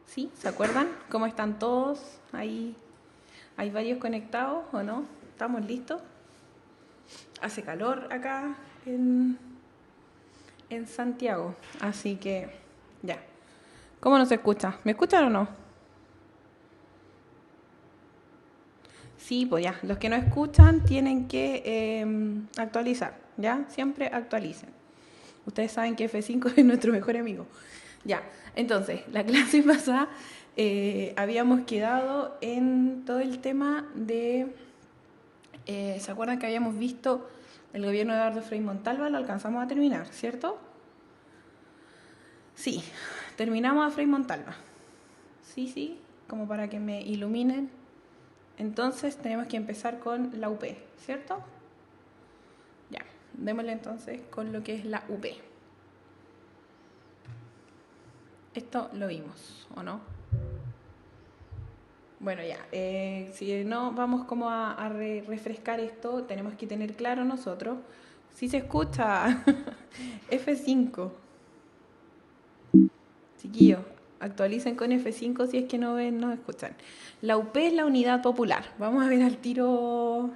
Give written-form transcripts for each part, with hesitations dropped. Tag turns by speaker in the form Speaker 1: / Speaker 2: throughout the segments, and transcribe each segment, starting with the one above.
Speaker 1: ¿Sí? ¿Se acuerdan? ¿Cómo están todos? Ahí hay varios conectados, ¿o no? ¿Estamos listos? Hace calor acá en, en Santiago, así que ya. ¿Cómo nos escucha? ¿Me escuchan o no? Sí, pues ya. Los que no escuchan tienen que actualizar, ¿ya? Siempre actualicen. Ustedes saben que F5 es nuestro mejor amigo. Ya, entonces, la clase pasada habíamos quedado en todo el tema de... ¿Se acuerdan que habíamos visto el gobierno de Eduardo Frei Montalva? Lo alcanzamos a terminar, ¿cierto? Sí, terminamos a Frei Montalva. Sí, sí, como para que me iluminen. Entonces tenemos que empezar con la UP, ¿cierto? Ya, démosle entonces con lo que es la UP. Esto lo vimos, ¿o no? Bueno, ya, si no vamos como a refrescar esto, tenemos que tener claro nosotros, si se escucha F5, chiquillos, actualicen con F5 si es que no ven, no escuchan. La UP es la Unidad Popular, vamos a ver al tiro,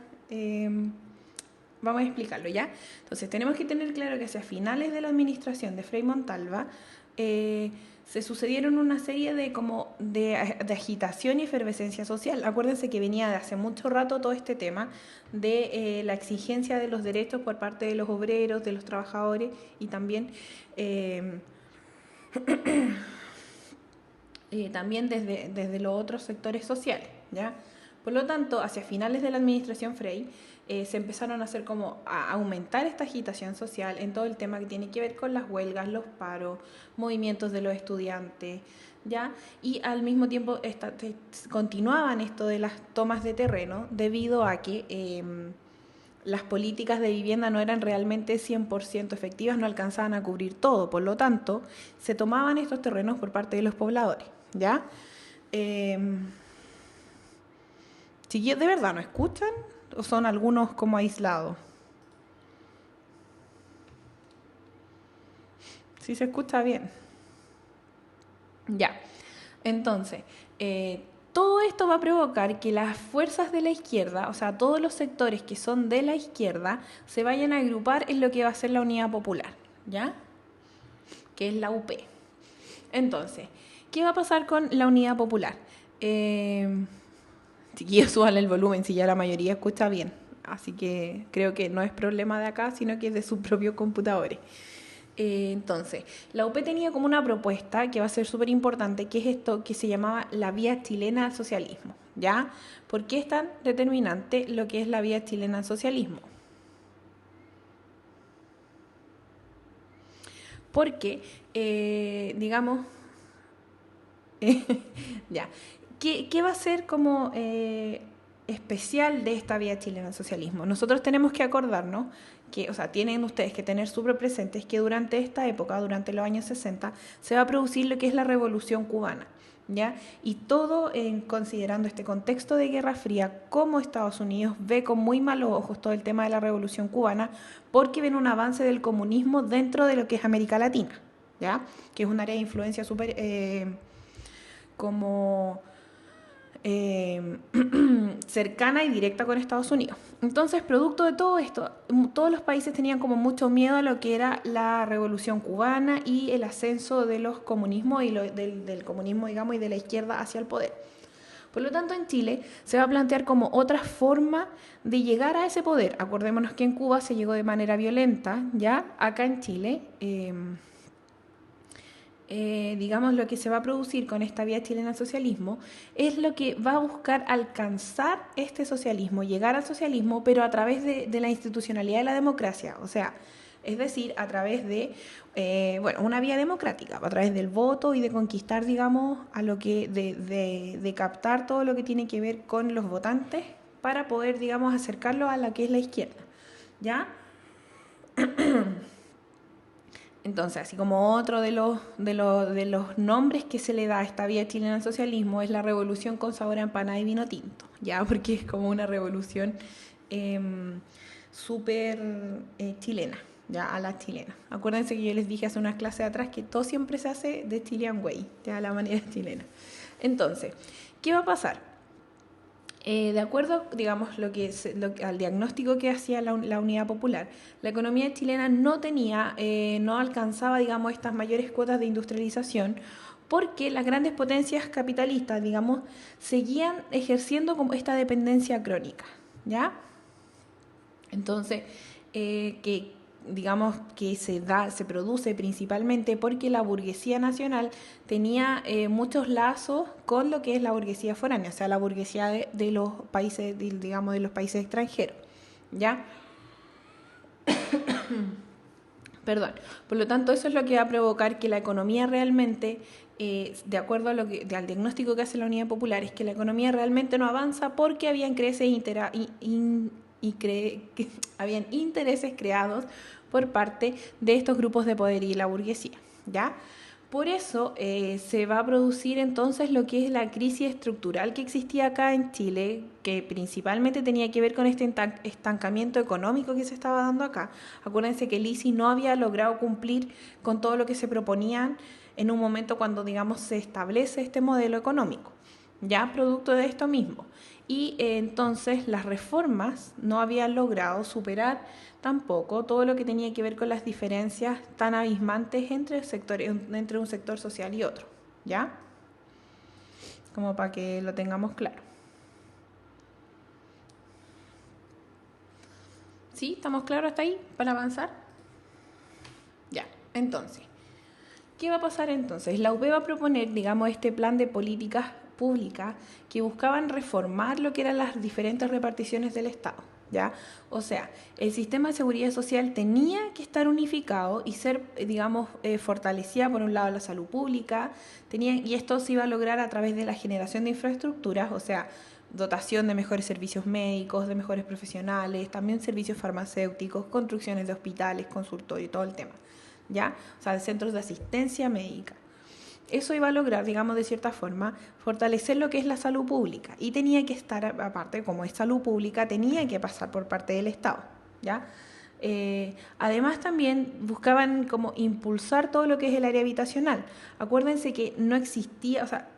Speaker 1: vamos a explicarlo ya. Entonces tenemos que tener claro que hacia finales de la administración de Frei Montalva, se sucedieron una serie de agitación y efervescencia social. Acuérdense que venía de hace mucho rato todo este tema de la exigencia de los derechos por parte de los obreros, de los trabajadores y también, también desde los otros sectores sociales, ¿ya? Por lo tanto, hacia finales de la administración Frei, se empezaron a hacer a aumentar esta agitación social en todo el tema que tiene que ver con las huelgas, los paros, movimientos de los estudiantes, ¿ya? Y al mismo tiempo continuaban esto de las tomas de terreno debido a que las políticas de vivienda no eran realmente 100% efectivas, no alcanzaban a cubrir todo, por lo tanto, se tomaban estos terrenos por parte de los pobladores, ¿ya? Chiquillos, ¿de verdad no escuchan? ¿O son algunos como aislados? Sí se escucha bien. Ya. Entonces, todo esto va a provocar que las fuerzas de la izquierda, o sea, todos los sectores que son de la izquierda, se vayan a agrupar en lo que va a ser la Unidad Popular, ¿ya? Que es la UP. Entonces, ¿qué va a pasar con la Unidad Popular? Chiquillos, suban el volumen si ya la mayoría escucha bien. Así que creo que no es problema de acá, sino que es de sus propios computadores. Entonces, la UP tenía como una propuesta que va a ser súper importante, que es esto que se llamaba la vía chilena al socialismo, ¿ya? ¿Por qué es tan determinante lo que es la vía chilena al socialismo? Porque, digamos, ya, ¿qué va a ser como especial de esta vía chilena al socialismo? Nosotros tenemos que acordarnos que, o sea, tienen ustedes que tener súper presentes que durante esta época, durante los años 60, se va a producir lo que es la Revolución Cubana, ¿ya? Y todo considerando este contexto de Guerra Fría, como Estados Unidos ve con muy malos ojos todo el tema de la Revolución Cubana, porque ven un avance del comunismo dentro de lo que es América Latina, ¿ya? Que es un área de influencia súper como eh, cercana y directa con Estados Unidos. Entonces, producto de todo esto, todos los países tenían como mucho miedo a lo que era la revolución cubana y el ascenso de los comunismos y del comunismo, digamos, y de la izquierda hacia el poder. Por lo tanto, en Chile se va a plantear como otra forma de llegar a ese poder. Acordémonos que en Cuba se llegó de manera violenta, ¿ya? Acá en Chile, digamos, lo que se va a producir con esta vía chilena al socialismo es lo que va a buscar alcanzar este socialismo, llegar al socialismo, pero a través de la institucionalidad de la democracia, o sea, es decir, a través de, bueno, una vía democrática, a través del voto y de conquistar, digamos, a lo que, de captar todo lo que tiene que ver con los votantes para poder, digamos, acercarlo a la que es la izquierda, ¿ya? Entonces, así como otro de los nombres que se le da a esta vía chilena al socialismo es la revolución con sabor a empanada y vino tinto, ya porque es como una revolución súper chilena, ya a la chilena. Acuérdense que yo les dije hace unas clases atrás que todo siempre se hace de Chilean Way, ya a la manera chilena. Entonces, ¿qué va a pasar? De acuerdo, digamos, al diagnóstico que hacía la Unidad Popular, la economía chilena no alcanzaba, digamos, estas mayores cuotas de industrialización porque las grandes potencias capitalistas, digamos, seguían ejerciendo como esta dependencia crónica, ¿ya? Entonces, que digamos que se produce principalmente porque la burguesía nacional tenía muchos lazos con lo que es la burguesía foránea, o sea, la burguesía de los países, digamos, de los países extranjeros, ¿ya? Perdón. Por lo tanto, eso es lo que va a provocar que la economía realmente, de acuerdo a al diagnóstico que hace la Unidad Popular, es que la economía realmente no avanza porque habían habían intereses creados por parte de estos grupos de poder y la burguesía, ¿ya? Por eso se va a producir entonces lo que es la crisis estructural que existía acá en Chile, que principalmente tenía que ver con este estancamiento económico que se estaba dando acá. Acuérdense que el ISI no había logrado cumplir con todo lo que se proponían en un momento cuando, digamos, se establece este modelo económico, ya producto de esto mismo. Y entonces las reformas no habían logrado superar tampoco todo lo que tenía que ver con las diferencias tan abismantes entre un sector social y otro, ¿ya? Como para que lo tengamos claro. ¿Sí? ¿Estamos claros hasta ahí para avanzar? Ya, entonces, ¿qué va a pasar entonces? La UP va a proponer, digamos, este plan de políticas públicas que buscaban reformar lo que eran las diferentes reparticiones del Estado, ¿ya? O sea, el sistema de seguridad social tenía que estar unificado y ser, digamos, fortalecida por un lado la salud pública, y esto se iba a lograr a través de la generación de infraestructuras, o sea, dotación de mejores servicios médicos, de mejores profesionales, también servicios farmacéuticos, construcciones de hospitales, consultorios, todo el tema, ¿ya? O sea, de centros de asistencia médica. Eso iba a lograr, digamos, de cierta forma, fortalecer lo que es la salud pública. Y tenía que estar, aparte, como es salud pública, tenía que pasar por parte del Estado, ¿ya? Además también buscaban como impulsar todo lo que es el área habitacional. Acuérdense que no existía, o sea,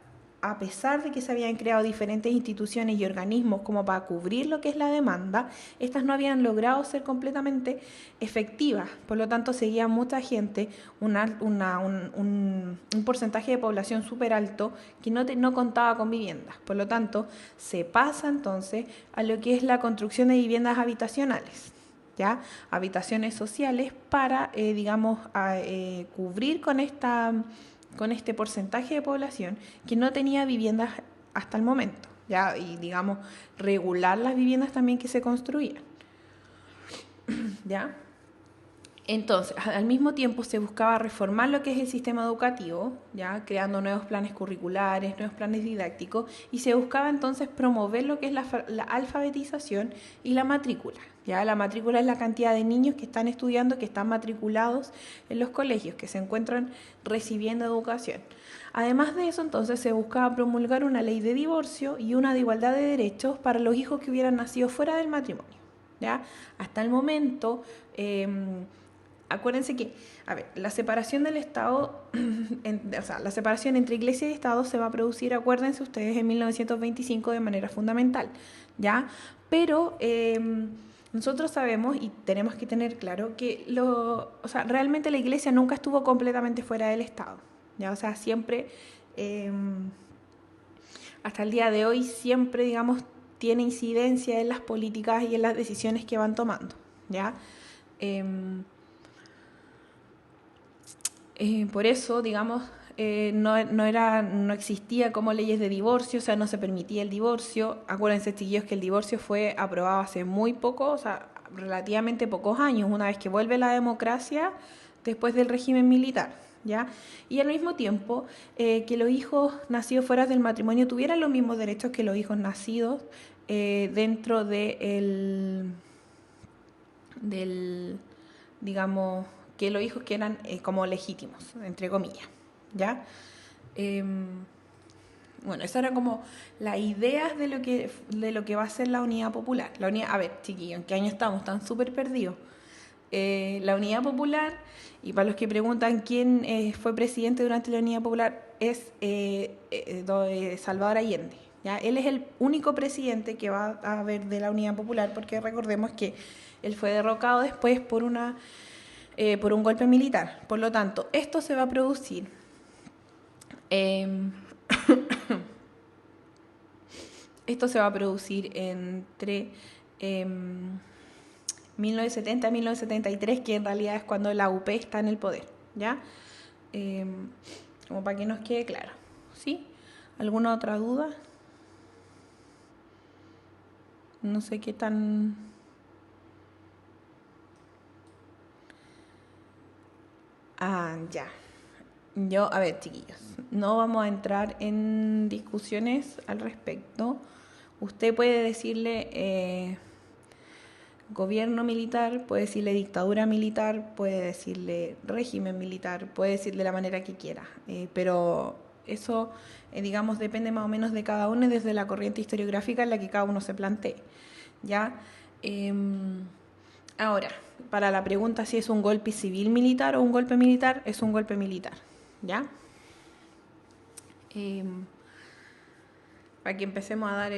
Speaker 1: a pesar de que se habían creado diferentes instituciones y organismos como para cubrir lo que es la demanda, estas no habían logrado ser completamente efectivas. Por lo tanto, seguía mucha gente, un porcentaje de población súper alto que no contaba con viviendas. Por lo tanto, se pasa entonces a lo que es la construcción de viviendas habitacionales, ¿ya? Habitaciones sociales para, digamos, cubrir con este porcentaje de población que no tenía viviendas hasta el momento, ¿ya? Y, digamos, regular las viviendas también que se construían, ¿ya? Entonces, al mismo tiempo se buscaba reformar lo que es el sistema educativo, ya creando nuevos planes curriculares, nuevos planes didácticos, y se buscaba entonces promover lo que es la alfabetización y la matrícula. Ya la matrícula es la cantidad de niños que están estudiando, que están matriculados en los colegios, que se encuentran recibiendo educación. Además de eso, entonces se buscaba promulgar una ley de divorcio y una de igualdad de derechos para los hijos que hubieran nacido fuera del matrimonio. ¿Ya? Hasta el momento, acuérdense que, a ver, la separación del Estado, o sea, la separación entre Iglesia y Estado se va a producir, acuérdense ustedes, en 1925 de manera fundamental, ¿ya? Pero nosotros sabemos y tenemos que tener claro que o sea, realmente la Iglesia nunca estuvo completamente fuera del Estado, ¿ya? O sea, siempre, hasta el día de hoy, siempre, digamos, tiene incidencia en las políticas y en las decisiones que van tomando, ¿ya? Por eso, digamos, no existía como leyes de divorcio, o sea, no se permitía el divorcio. Acuérdense, chiquillos, que el divorcio fue aprobado hace muy poco, o sea, relativamente pocos años, una vez que vuelve la democracia después del régimen militar, ¿ya? Y al mismo tiempo, que los hijos nacidos fuera del matrimonio tuvieran los mismos derechos que los hijos nacidos dentro del, digamos, que los hijos que eran como legítimos, entre comillas, ¿ya? Bueno, esa era como las ideas de lo que va a ser la Unidad Popular. A ver, chiquillos, ¿en qué año estamos? Están súper perdidos. la Unidad Popular, y para los que preguntan quién fue presidente durante la Unidad Popular, es Salvador Allende. ¿Ya? Él es el único presidente que va a haber de la Unidad Popular, porque recordemos que él fue derrocado después por un golpe militar. Por lo tanto, esto se va a producir esto se va a producir entre 1970 y 1973, que en realidad es cuando la UP está en el poder, ¿ya? Como para que nos quede claro, ¿sí? ¿Alguna otra duda? No sé qué tan... Ya. A ver, chiquillos, no vamos a entrar en discusiones al respecto. Usted puede decirle gobierno militar, puede decirle dictadura militar, puede decirle régimen militar, puede decirle de la manera que quiera, pero eso, digamos, depende más o menos de cada uno y desde la corriente historiográfica en la que cada uno se plantee, ¿ya? Ahora, para la pregunta si es un golpe civil militar o un golpe militar, es un golpe militar, ¿ya? Para que empecemos a dar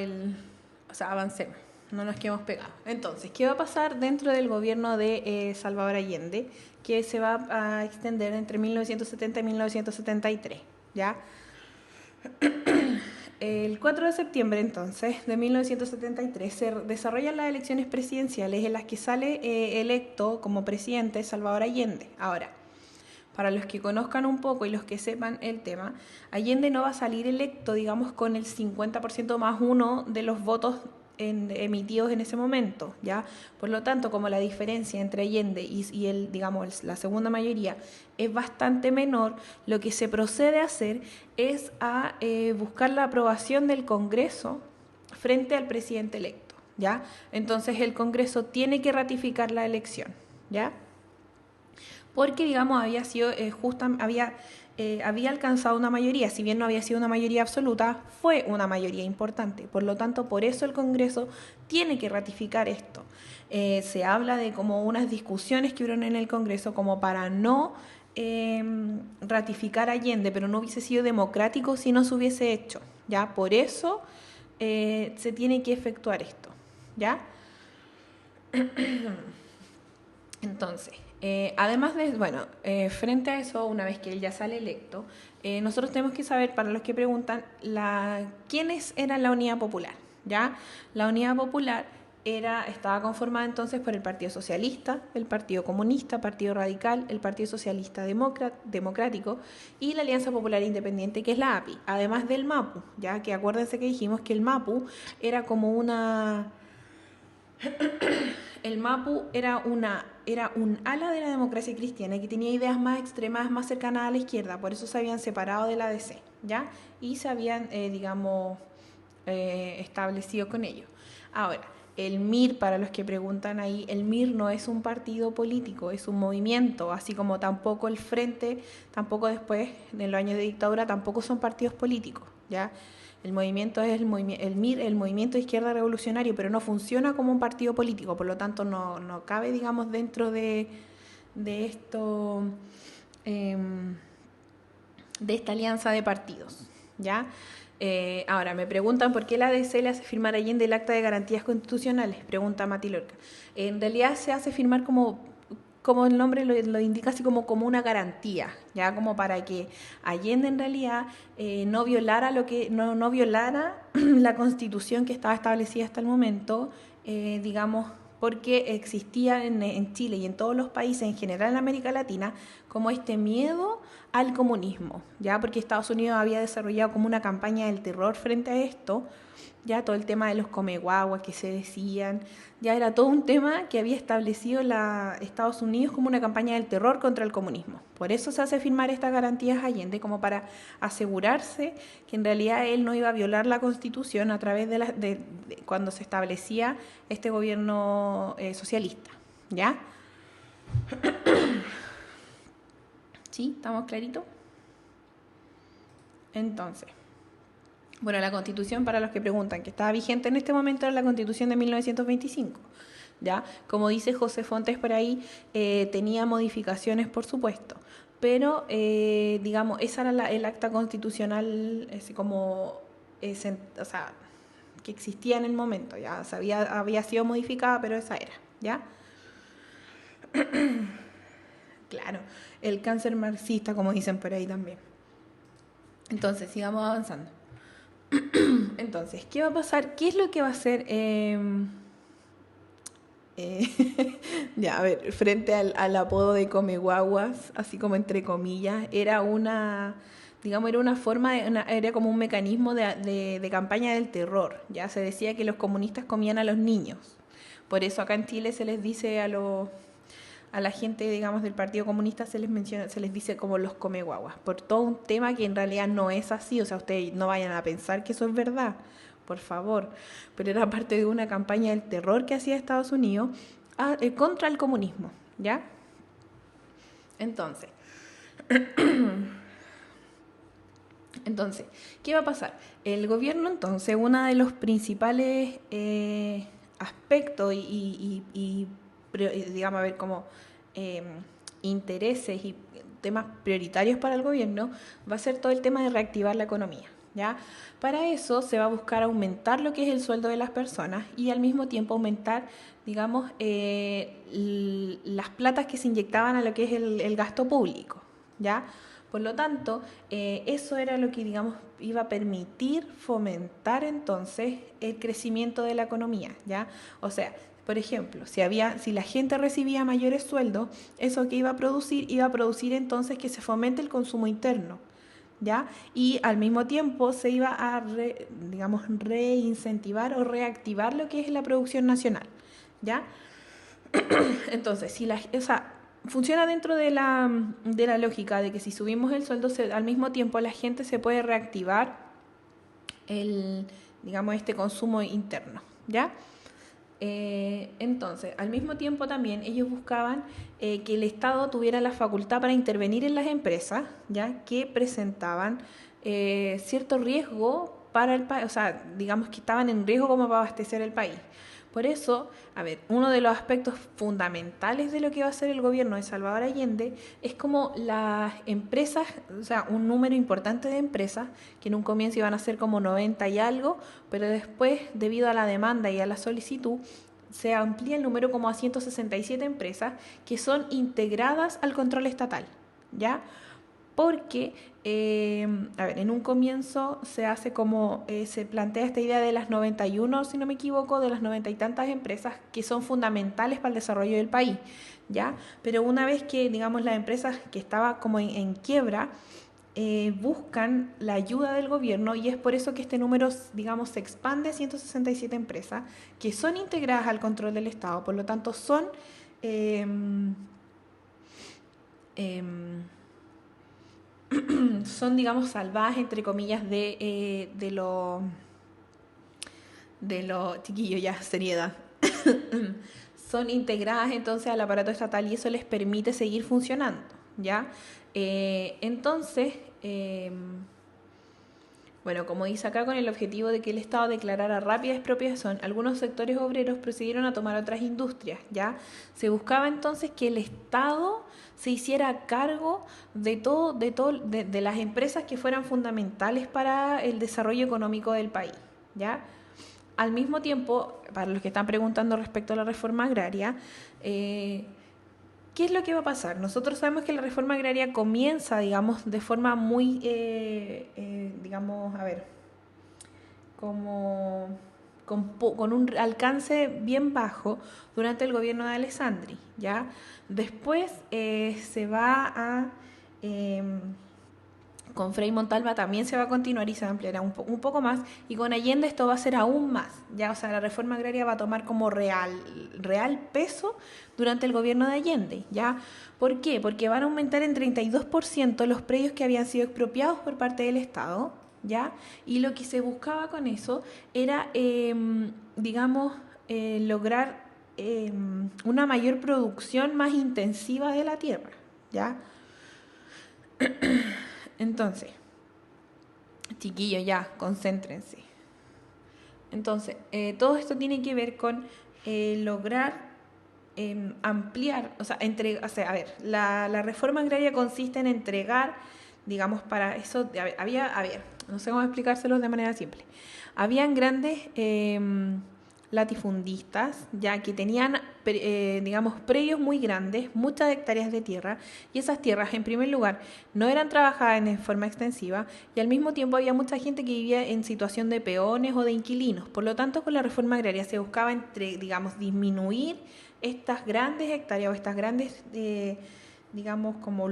Speaker 1: avancemos, no nos quedemos pegados. Entonces, ¿qué va a pasar dentro del gobierno de Salvador Allende? Que se va a extender entre 1970 y 1973, ¿ya? El 4 de septiembre, entonces, de 1973, se desarrollan las elecciones presidenciales en las que sale electo como presidente Salvador Allende. Ahora, para los que conozcan un poco y los que sepan el tema, Allende no va a salir electo, digamos, con el 50% más uno de los votos emitidos en ese momento, ¿ya? Por lo tanto, como la diferencia entre Allende y el, digamos, la segunda mayoría es bastante menor, lo que se procede a hacer es a buscar la aprobación del Congreso frente al presidente electo, ¿ya? Entonces el Congreso tiene que ratificar la elección, ¿ya? Porque, digamos, había alcanzado una mayoría, si bien no había sido una mayoría absoluta, fue una mayoría importante. Por lo tanto, por eso el Congreso tiene que ratificar esto. Se habla de como unas discusiones que hubieron en el Congreso como para no ratificar a Allende, pero no hubiese sido democrático si no se hubiese hecho, ¿ya? Por eso se tiene que efectuar esto, ¿ya? Entonces, además de, frente a eso, una vez que él ya sale electo, nosotros tenemos que saber, para los que preguntan, quiénes eran la Unidad Popular, ¿ya? La Unidad Popular estaba conformada entonces por el Partido Socialista, el Partido Comunista, Partido Radical, el Partido Socialista Democrático y la Alianza Popular Independiente, que es la API, además del MAPU, ¿ya? Que acuérdense que dijimos que el MAPU era como una... El MAPU era un ala de la democracia cristiana que tenía ideas más extremas, más cercanas a la izquierda, por eso se habían separado de la DC, ¿ya? Y se habían, establecido con ellos. Ahora, el MIR, para los que preguntan ahí, el MIR no es un partido político, es un movimiento, así como tampoco el Frente, tampoco después, en los años de dictadura, tampoco son partidos políticos, ¿ya? El movimiento es el MIR, el Movimiento de Izquierda Revolucionario, pero no funciona como un partido político, por lo tanto no cabe, digamos, dentro de esto, de esta alianza de partidos, ¿ya? Ahora, me preguntan por qué la ADC le hace firmar a Allende el Acta de Garantías Constitucionales, pregunta Mati Lorca. En realidad se hace firmar como el nombre lo indica, así como una garantía, ya como para que Allende en realidad no violara no violara la Constitución que estaba establecida hasta el momento, digamos, porque existía en Chile y en todos los países, en general en América Latina, como este miedo al comunismo, ya porque Estados Unidos había desarrollado como una campaña del terror frente a esto, ya todo el tema de los comeguaguas que se decían, ya era todo un tema que había establecido Estados Unidos como una campaña del terror contra el comunismo. Por eso se hace firmar estas garantías a Allende, como para asegurarse que en realidad él no iba a violar la Constitución a través de cuando se establecía este gobierno socialista, ¿ya? ¿Sí? ¿Estamos claritos? Entonces... Bueno, la Constitución, para los que preguntan, que estaba vigente en este momento, era la Constitución de 1925. ¿ya? Como dice José Fontes por ahí, tenía modificaciones, por supuesto, pero, digamos, esa era el acta constitucional, así como, o sea, que existía en el momento, ya, o sea, había sido modificada, pero esa era, ¿ya? Claro, el cáncer marxista, como dicen por ahí también. Entonces, sigamos avanzando. Entonces, ¿qué va a pasar? ¿Qué es lo que va a hacer? Ya, a ver, frente al apodo de Comeguaguas, así como entre comillas, era una, digamos, era una forma, era como un mecanismo de campaña del terror. Ya se decía que los comunistas comían a los niños. Por eso acá en Chile se les dice a la gente, digamos, del Partido Comunista se les menciona, se les dice como los comeguaguas, por todo un tema que en realidad no es así, o sea, ustedes no vayan a pensar que eso es verdad, por favor, pero era parte de una campaña del terror que hacía Estados Unidos contra el comunismo, ¿ya? Entonces, entonces, ¿qué va a pasar? El gobierno, entonces, uno de los principales aspectos digamos, a ver, como eh, intereses y temas prioritarios para el gobierno, va a ser todo el tema de reactivar la economía, ¿ya? Para eso se va a buscar aumentar lo que es el sueldo de las personas y al mismo tiempo aumentar, digamos, las platas que se inyectaban a lo que es el gasto público, ¿ya? Por lo tanto, eso era lo que, digamos, iba a permitir fomentar entonces el crecimiento de la economía, ¿ya? O sea, por ejemplo, si la gente recibía mayores sueldos, eso que iba a producir entonces que se fomente el consumo interno, ¿ya? Y al mismo tiempo se iba a, digamos, reincentivar o reactivar lo que es la producción nacional, ¿ya? Entonces, o sea, funciona dentro de la lógica de que si subimos el sueldo, al mismo tiempo la gente se puede reactivar digamos, este consumo interno, ¿ya? Entonces, al mismo tiempo también ellos buscaban que el Estado tuviera la facultad para intervenir en las empresas, ya que presentaban cierto riesgo para el país, o sea, digamos que estaban en riesgo como para abastecer el país. Por eso, a ver, uno de los aspectos fundamentales de lo que va a hacer el gobierno de Salvador Allende es como las empresas, o sea, un número importante de empresas, que en un comienzo iban a ser como 90 y algo, pero después, debido a la demanda y a la solicitud, se amplía el número como a 167 empresas que son integradas al control estatal, ¿ya? Porque, a ver, en un comienzo se hace como, se plantea esta idea de las 91, si no me equivoco, de las 90 y tantas empresas que son fundamentales para el desarrollo del país, ¿ya? Pero una vez que, digamos, las empresas que estaban como en quiebra, buscan la ayuda del gobierno y es por eso que este número, digamos, se expande a 167 empresas que son integradas al control del Estado, por lo tanto son... Eh, eh, son, digamos, salvajes, entre comillas, de lo, chiquillo, ya, seriedad. Son integradas entonces al aparato estatal y eso les permite seguir funcionando, ¿ya? Entonces, bueno, como dice acá, con el objetivo de que el Estado declarara rápida expropiación, algunos sectores obreros procedieron a tomar otras industrias, ¿ya? Se buscaba entonces que el Estado se hiciera cargo de las empresas que fueran fundamentales para el desarrollo económico del país, ¿ya? Al mismo tiempo, para los que están preguntando respecto a la reforma agraria, ¿qué es lo que va a pasar? Nosotros sabemos que la reforma agraria comienza, digamos, de forma muy, digamos, a ver, como con un alcance bien bajo durante el gobierno de Alessandri, ¿ya? Después se va a... con Frei Montalva también se va a continuar y se ampliará un poco más, y con Allende esto va a ser aún más, ya, o sea, la reforma agraria va a tomar como real peso durante el gobierno de Allende, ¿ya? ¿Por qué? Porque van a aumentar en 32% los predios que habían sido expropiados por parte del Estado, ¿ya? Y lo que se buscaba con eso era, digamos, lograr una mayor producción más intensiva de la tierra, ¿ya? Entonces, chiquillos, ya, concéntrense. Entonces, todo esto tiene que ver con lograr ampliar, a ver, la reforma agraria consiste en entregar, digamos, para eso, no sé cómo explicárselo de manera simple. Habían grandes latifundistas, ya que tenían, digamos, predios muy grandes, muchas hectáreas de tierra, y esas tierras, en primer lugar, no eran trabajadas de forma extensiva, y al mismo tiempo había mucha gente que vivía en situación de peones o de inquilinos. Por lo tanto, con la reforma agraria se buscaba, digamos, disminuir estas grandes hectáreas o estas grandes, digamos, como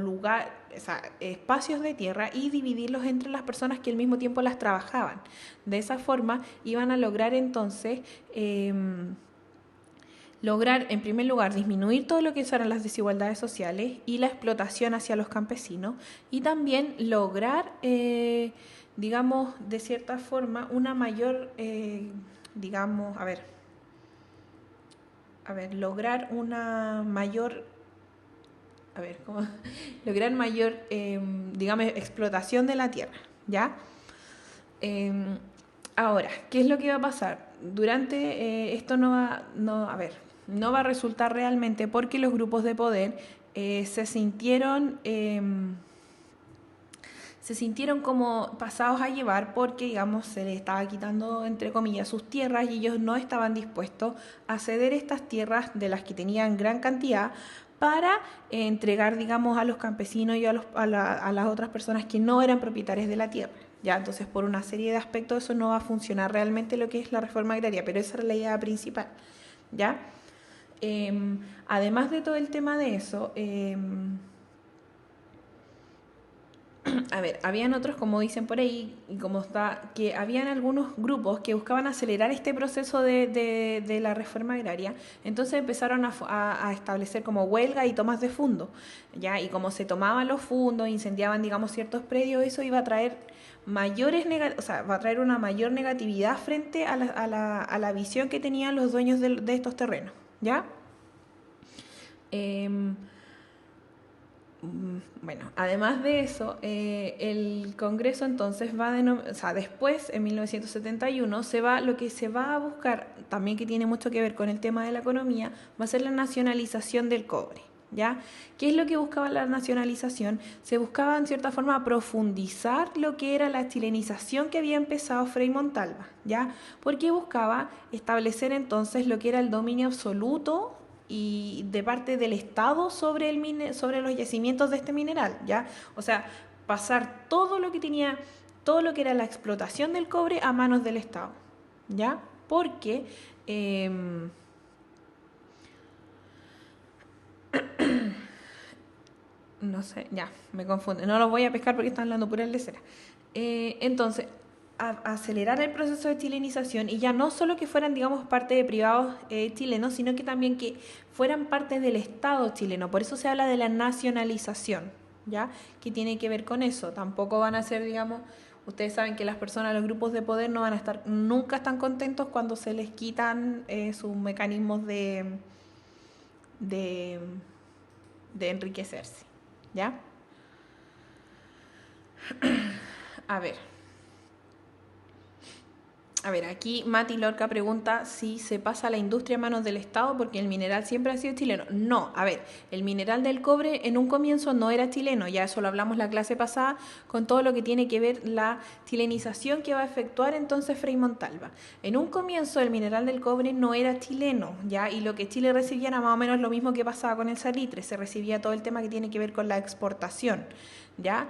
Speaker 1: espacios de tierra y dividirlos entre las personas que al mismo tiempo las trabajaban. De esa forma iban a lograr entonces, en primer lugar, disminuir todo lo que eran las desigualdades sociales y la explotación hacia los campesinos, y también lograr, digamos, de cierta forma, una mayor, digamos, lograr una mayor, lograr mayor, digamos, explotación de la tierra, ¿ya? Ahora, ¿qué es lo que va a pasar? Durante esto no va a resultar realmente, porque los grupos de poder se sintieron como pasados a llevar, porque, digamos, se les estaba quitando, entre comillas, sus tierras, y ellos no estaban dispuestos a ceder estas tierras, de las que tenían gran cantidad, para entregar, digamos, a los campesinos y a las otras personas que no eran propietarias de la tierra. Ya, entonces, por una serie de aspectos, eso no va a funcionar realmente lo que es la reforma agraria, pero esa era la idea principal, ¿ya? Además de todo el tema de eso, habían otros, como dicen por ahí, y como está, que habían algunos grupos que buscaban acelerar este proceso de la reforma agraria. Entonces empezaron a establecer como huelga y tomas de fondo, ¿ya? Y como se tomaban los fondos, incendiaban, digamos, ciertos predios, eso iba a traer va a traer una mayor negatividad frente a la visión que tenían los dueños de estos terrenos, ¿ya? Bueno, además de eso, el Congreso entonces después, en 1971, lo que se va a buscar, también que tiene mucho que ver con el tema de la economía, va a ser la nacionalización del cobre, ¿ya? ¿Qué es lo que buscaba la nacionalización? Se buscaba, en cierta forma, profundizar lo que era la chilenización que había empezado Frei Montalva, ¿ya? Porque buscaba establecer entonces lo que era el dominio absoluto y de parte del Estado sobre los yacimientos de este mineral, ¿ya? O sea, pasar todo lo que era la explotación del cobre a manos del Estado, ¿ya? Porque no sé, ya, me confunde. No los voy a pescar porque están hablando pura lecera. Entonces, acelerar el proceso de chilenización, y ya no solo que fueran, digamos, parte de privados chilenos, sino que también que fueran parte del Estado chileno. Por eso se habla de la nacionalización, ¿ya? Que tiene que ver con eso. Tampoco van a ser, digamos, ustedes saben que las personas, los grupos de poder no van a estar, nunca están contentos cuando se les quitan sus mecanismos de enriquecerse, ¿ya? Aquí Mati Lorca pregunta si se pasa a la industria a manos del Estado porque el mineral siempre ha sido chileno. No, el mineral del cobre en un comienzo no era chileno, ya eso lo hablamos la clase pasada, con todo lo que tiene que ver la chilenización que va a efectuar entonces Frei Montalva. En un comienzo el mineral del cobre no era chileno, ya, y lo que Chile recibía era más o menos lo mismo que pasaba con el salitre, se recibía todo el tema que tiene que ver con la exportación, ya.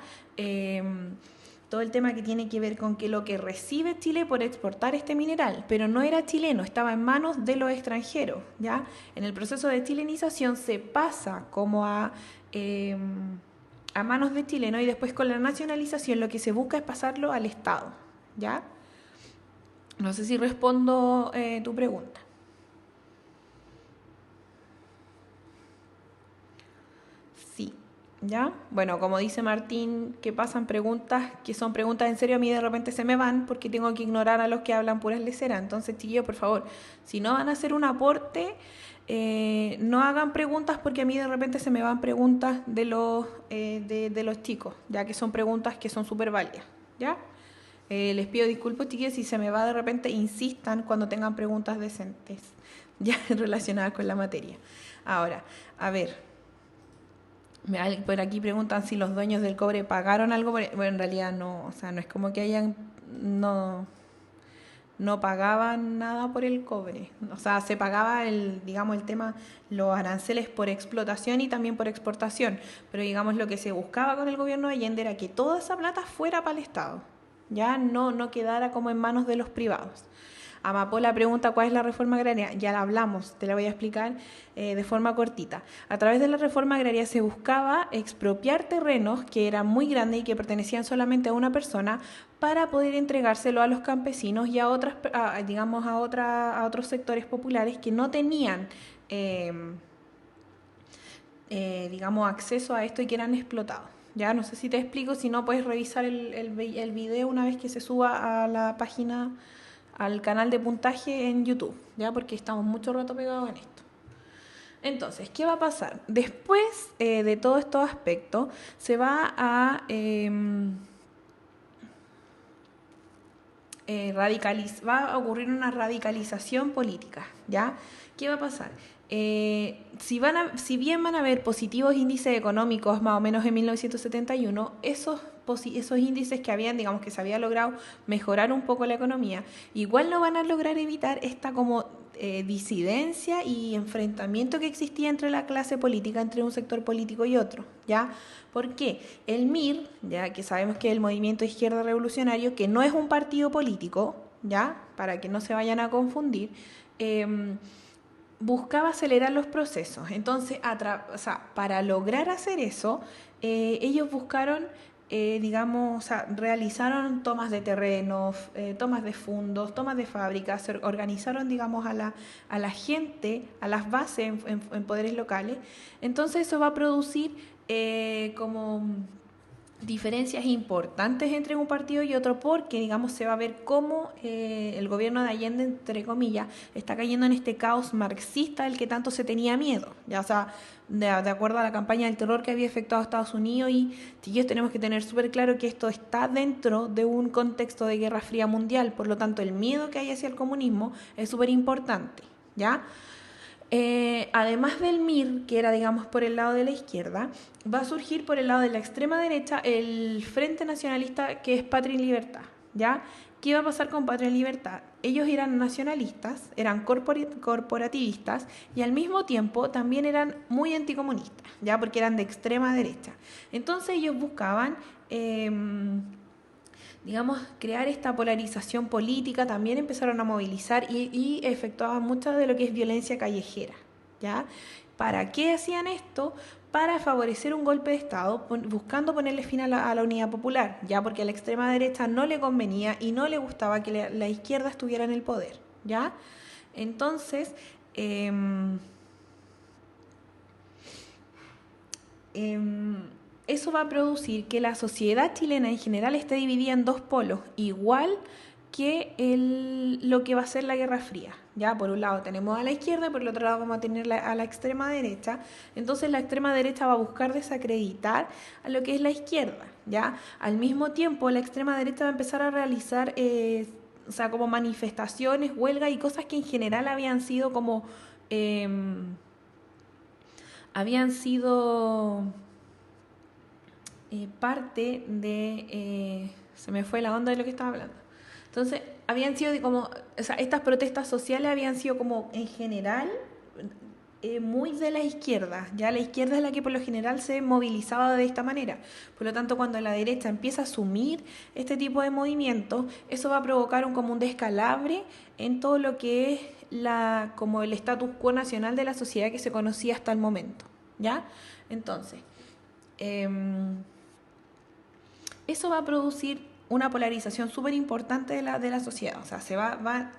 Speaker 1: Todo el tema que tiene que ver con que lo que recibe Chile por exportar este mineral, pero no era chileno, estaba en manos de los extranjeros, ¿ya? En el proceso de chilenización se pasa como a manos de chilenos, y después con la nacionalización lo que se busca es pasarlo al Estado, ¿ya? No sé si respondo tu pregunta. Sí. ¿Ya? Bueno, como dice Martín, que pasan preguntas que son preguntas en serio, a mí de repente se me van porque tengo que ignorar a los que hablan puras leceras. Entonces, chiquillos, por favor, si no van a hacer un aporte, no hagan preguntas porque a mí de repente se me van preguntas de los chicos, ya que son preguntas que son súper válidas, ¿ya? Les pido disculpas, chiquillos, si se me va de repente, insistan cuando tengan preguntas decentes. ya relacionadas con la materia. Ahora, a ver, por aquí preguntan si los dueños del cobre pagaron algo. Bueno, en realidad no, o sea, no es como que no pagaban nada por el cobre. O sea, se pagaba digamos, el tema, los aranceles por explotación y también por exportación. Pero digamos, lo que se buscaba con el gobierno de Allende era que toda esa plata fuera para el Estado, ya no quedara como en manos de los privados. Amapola pregunta cuál es la reforma agraria. Ya la hablamos, te la voy a explicar de forma cortita. A través de la reforma agraria se buscaba expropiar terrenos que eran muy grandes y que pertenecían solamente a una persona para poder entregárselo a los campesinos y a otras, digamos, a otros sectores populares que no tenían, digamos, acceso a esto y que eran explotados. Ya no sé si te explico, si no puedes revisar el video una vez que se suba a la página, al canal de puntaje en YouTube, ya, porque estamos mucho rato pegados en esto. Entonces, ¿qué va a pasar? Después de todos estos aspectos, se va a va a ocurrir una radicalización política, ¿ya? ¿Qué va a pasar? Si bien van a haber positivos índices económicos más o menos en 1971, esos índices que habían, digamos, que se había logrado mejorar un poco la economía, igual no van a lograr evitar esta como disidencia y enfrentamiento que existía entre la clase política, entre un sector político y otro, ¿ya? ¿Por qué? El MIR, ya que sabemos que es el Movimiento Izquierda Revolucionario, que no es un partido político, ¿ya? Para que no se vayan a confundir, buscaba acelerar los procesos. Entonces, para lograr hacer eso, ellos buscaron, digamos, o sea, realizaron tomas de terrenos, tomas de fondos, tomas de fábricas, organizaron, digamos, a la gente, a las bases en poderes locales. Entonces, eso va a producir como diferencias importantes entre un partido y otro, porque, digamos, se va a ver cómo el gobierno de Allende, entre comillas, está cayendo en este caos marxista del que tanto se tenía miedo, ya, o sea, de acuerdo a la campaña del terror que había efectuado Estados Unidos. Y ellos tenemos que tener súper claro que esto está dentro de un contexto de Guerra Fría mundial, por lo tanto el miedo que hay hacia el comunismo es súper importante, ¿ya? Además del MIR, que era, digamos, por el lado de la izquierda, va a surgir por el lado de la extrema derecha el Frente Nacionalista, que es Patria y Libertad, ¿ya? ¿Qué iba a pasar con Patria y Libertad? Ellos eran nacionalistas, eran corporativistas y al mismo tiempo también eran muy anticomunistas, ¿ya? Porque eran de extrema derecha. Entonces ellos buscaban digamos, crear esta polarización política. También empezaron a movilizar y efectuaban mucho de lo que es violencia callejera, ¿ya? ¿Para qué hacían esto? Para favorecer un golpe de Estado, buscando ponerle fin a la unidad popular, ya, porque a la extrema derecha no le convenía y no le gustaba que la izquierda estuviera en el poder, ¿ya? Entonces, eso va a producir que la sociedad chilena en general esté dividida en dos polos, igual que lo que va a ser la Guerra Fría. Ya, por un lado tenemos a la izquierda y por el otro lado vamos a tener a la extrema derecha. Entonces la extrema derecha va a buscar desacreditar a lo que es la izquierda, ¿ya? Al mismo tiempo la extrema derecha va a empezar a realizar o sea, como manifestaciones, huelgas y cosas que en general habían sido como habían sido parte de se me fue la onda de lo que estaba hablando. Entonces, habían sido como, o sea, estas protestas sociales habían sido como en general muy de la izquierda. Ya la izquierda es la que por lo general se movilizaba de esta manera. Por lo tanto, cuando la derecha empieza a asumir este tipo de movimientos, eso va a provocar como un descalabre en todo lo que es como el status quo nacional de la sociedad que se conocía hasta el momento, ¿ya? Entonces, eso va a producir una polarización súper importante de la sociedad. O sea,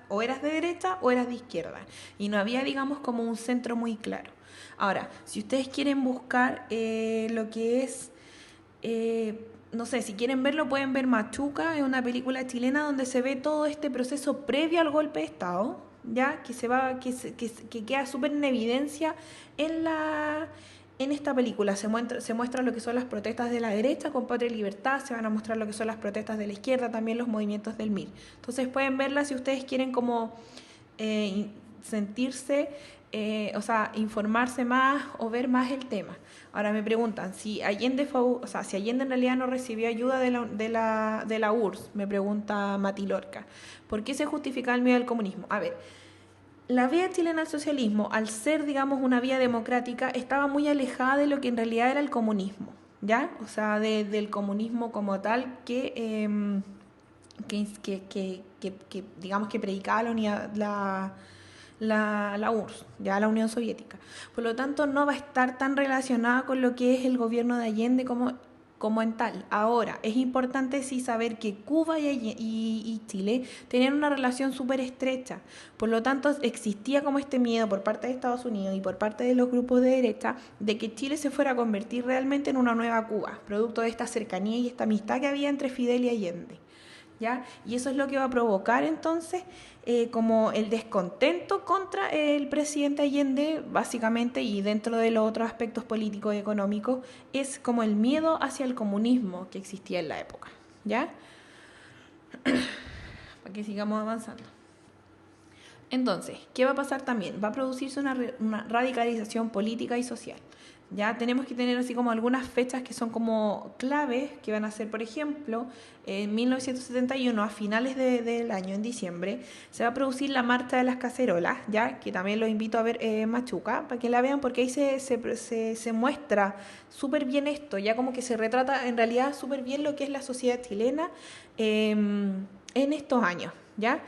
Speaker 1: o eras de derecha o eras de izquierda. Y no había, digamos, como un centro muy claro. Ahora, si ustedes quieren buscar lo que es, no sé, si quieren verlo, pueden ver Machuca, es una película chilena donde se ve todo este proceso previo al golpe de Estado, ya que queda súper en evidencia en esta película. Se muestra lo que son las protestas de la derecha con Patria y Libertad, se van a mostrar lo que son las protestas de la izquierda, también los movimientos del MIR. Entonces pueden verla si ustedes quieren como sentirse, o sea, informarse más o ver más el tema. Ahora me preguntan, si Allende si Allende en realidad no recibió ayuda de la URSS, me pregunta Mati Lorca, ¿por qué se justifica el miedo al comunismo? A ver, la vía chilena al socialismo, al ser, digamos, una vía democrática, estaba muy alejada de lo que en realidad era el comunismo, ¿ya? O sea, del comunismo como tal digamos, que predicaba la unidad, la URSS, ya la Unión Soviética. Por lo tanto, no va a estar tan relacionada con lo que es el gobierno de Allende como en tal. Ahora, es importante sí saber que Cuba y Chile tenían una relación súper estrecha. Por lo tanto, existía como este miedo por parte de Estados Unidos y por parte de los grupos de derecha de que Chile se fuera a convertir realmente en una nueva Cuba, producto de esta cercanía y esta amistad que había entre Fidel y Allende, ¿ya? Y eso es lo que va a provocar entonces como el descontento contra el presidente Allende, básicamente, y dentro de los otros aspectos políticos y económicos, es como el miedo hacia el comunismo que existía en la época, ¿ya? Para que sigamos avanzando. Entonces, ¿qué va a pasar también? Va a producirse una radicalización política y social. Ya tenemos que tener así como algunas fechas que son como claves, que van a ser, por ejemplo, en 1971, a finales del año, en diciembre, se va a producir la Marcha de las Cacerolas, ya que también los invito a ver Machuca, para que la vean, porque ahí se muestra súper bien esto, ya como que se retrata en realidad súper bien lo que es la sociedad chilena en estos años, ¿ya?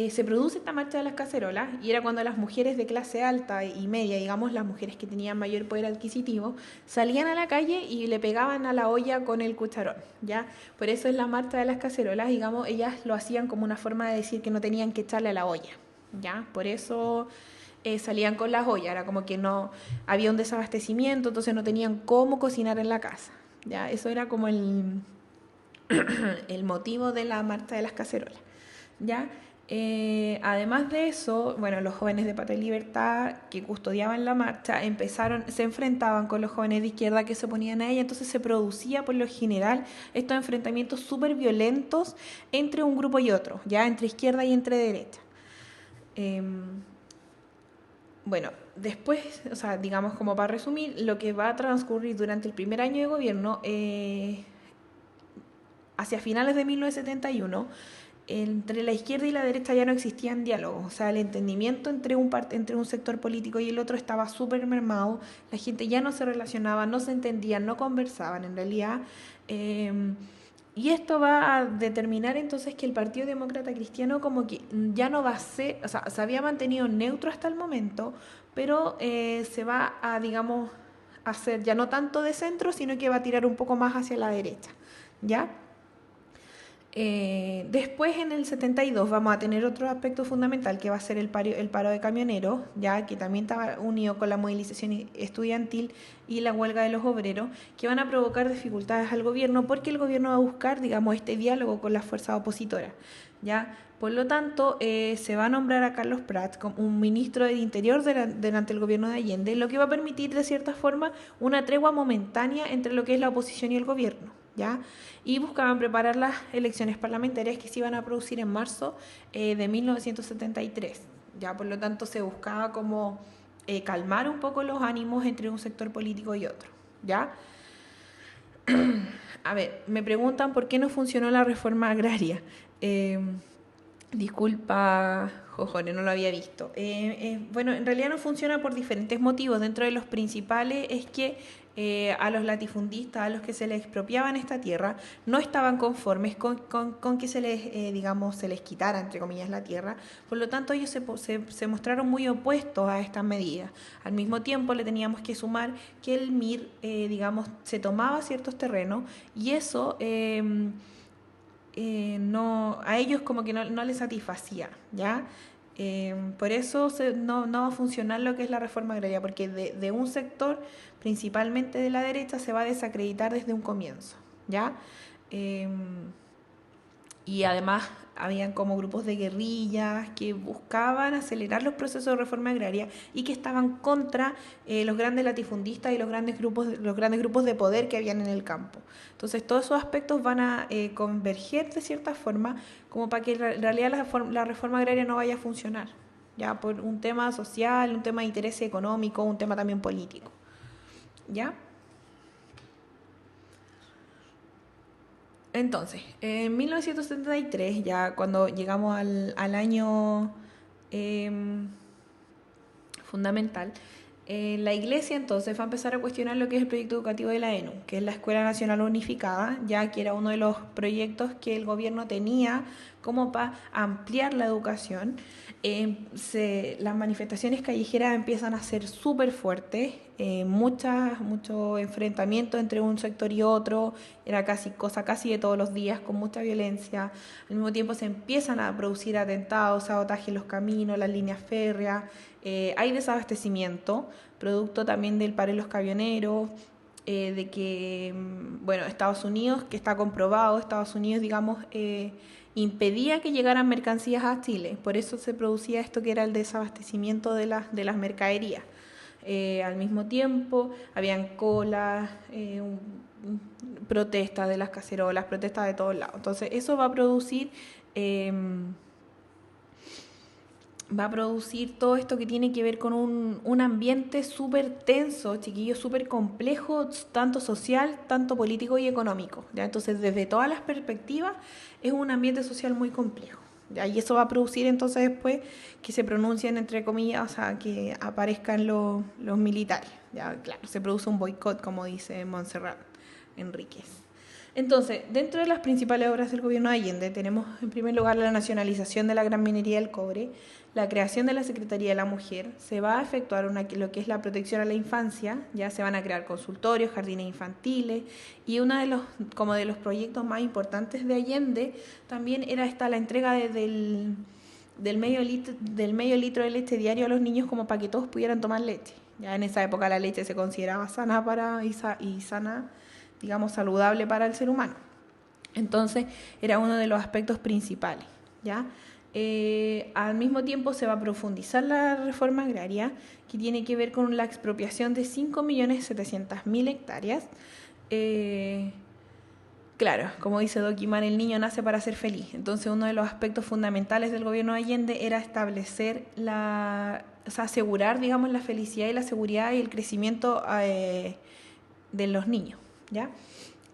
Speaker 1: Se produce esta marcha de las cacerolas y era cuando las mujeres de clase alta y media, digamos las mujeres que tenían mayor poder adquisitivo, salían a la calle y le pegaban a la olla con el cucharón, ¿ya? Por eso es la marcha de las cacerolas, digamos, ellas lo hacían como una forma de decir que no tenían que echarle a la olla, ¿ya? Por eso salían con las ollas, era como que no había un desabastecimiento, entonces no tenían cómo cocinar en la casa, ¿ya? Eso era como el motivo de la marcha de las cacerolas, ¿ya? Además de eso, bueno, los jóvenes de Patria y Libertad que custodiaban la marcha se enfrentaban con los jóvenes de izquierda que se oponían a ella, entonces se producía por lo general estos enfrentamientos súper violentos entre un grupo y otro, ya entre izquierda y entre derecha. Bueno, después, o sea, digamos como para resumir, lo que va a transcurrir durante el primer año de gobierno, hacia finales de 1971, entre la izquierda y la derecha ya no existían diálogos, o sea, el entendimiento entre un sector político y el otro estaba súper mermado, la gente ya no se relacionaba, no se entendían, no conversaban en realidad, y esto va a determinar entonces que el Partido Demócrata Cristiano como que ya no va a ser, o sea, se había mantenido neutro hasta el momento, pero se va a, digamos, hacer ya no tanto de centro, sino que va a tirar un poco más hacia la derecha, ¿ya? Después en el 72 vamos a tener otro aspecto fundamental que va a ser el paro de camioneros, ya que también está unido con la movilización estudiantil y la huelga de los obreros, que van a provocar dificultades al gobierno porque el gobierno va a buscar, digamos, este diálogo con las fuerzas opositoras, ¿ya? Por lo tanto, se va a nombrar a Carlos Prats como un ministro del Interior durante el gobierno de Allende, lo que va a permitir, de cierta forma, una tregua momentánea entre lo que es la oposición y el gobierno, ¿ya? Y buscaban preparar las elecciones parlamentarias que se iban a producir en marzo de 1973, ¿ya? Por lo tanto, se buscaba como calmar un poco los ánimos entre un sector político y otro, ¿ya? A ver, me preguntan por qué no funcionó la reforma agraria. Disculpa, Jojone, no lo había visto. Bueno, en realidad no funciona por diferentes motivos. Dentro de los principales es que a los latifundistas, a los que se les expropiaban esta tierra, no estaban conformes con que se les, digamos, se les quitara, entre comillas, la tierra. Por lo tanto, ellos se mostraron muy opuestos a estas medidas. Al mismo tiempo, le teníamos que sumar que el MIR, digamos, se tomaba ciertos terrenos y eso no, a ellos como que no les satisfacía, ¿ya? Por eso no va a funcionar lo que es la reforma agraria, porque de un sector, principalmente de la derecha, se va a desacreditar desde un comienzo, ¿ya? Y además habían como grupos de guerrillas que buscaban acelerar los procesos de reforma agraria y que estaban contra los grandes latifundistas y los grandes grupos de poder que habían en el campo. Entonces todos esos aspectos van a converger de cierta forma como para que en realidad la reforma agraria no vaya a funcionar, ya por un tema social, un tema de interés económico, un tema también político, ¿ya? Entonces, en 1973, ya cuando llegamos al año em, fundamental, la Iglesia entonces va a empezar a cuestionar lo que es el proyecto educativo de la ENU, que es la Escuela Nacional Unificada, ya que era uno de los proyectos que el gobierno tenía como para ampliar la educación. Las manifestaciones callejeras empiezan a ser súper fuertes, mucho enfrentamiento entre un sector y otro, era cosa casi de todos los días, con mucha violencia. Al mismo tiempo se empiezan a producir atentados, sabotaje en los caminos, las líneas férreas, hay desabastecimiento, producto también del paro de los camioneros, de que, bueno, Estados Unidos, que está comprobado, Estados Unidos, digamos, impedía que llegaran mercancías a Chile. Por eso se producía esto que era el desabastecimiento de las mercaderías. Al mismo tiempo, habían colas, protestas de las cacerolas, protestas de todos lados. Entonces, eso va a producir todo esto que tiene que ver con un ambiente súper tenso, chiquillo, súper complejo, tanto social, tanto político y económico. ¿Ya? Entonces, desde todas las perspectivas, es un ambiente social muy complejo. ¿Ya? Y eso va a producir entonces después que se pronuncien, entre comillas, o sea, que aparezcan los militares. ¿Ya? Claro, se produce un boicot, como dice Montserrat Enríquez. Entonces, dentro de las principales obras del gobierno de Allende tenemos en primer lugar la nacionalización de la gran minería del cobre, la creación de la Secretaría de la Mujer, se va a efectuar lo que es la protección a la infancia, ya se van a crear consultorios, jardines infantiles, y uno de los proyectos más importantes de Allende también era la entrega del medio litro de leche diario a los niños como para que todos pudieran tomar leche. Ya en esa época la leche se consideraba sana y sana, digamos, saludable para el ser humano. Entonces, era uno de los aspectos principales, ¿ya? Al mismo tiempo se va a profundizar la reforma agraria, que tiene que ver con la expropiación de 5.700.000 hectáreas. Claro, como dice Doki Man, el niño nace para ser feliz. Entonces, uno de los aspectos fundamentales del gobierno de Allende era establecer o sea, asegurar, digamos, la felicidad y la seguridad y el crecimiento de los niños, ¿ya?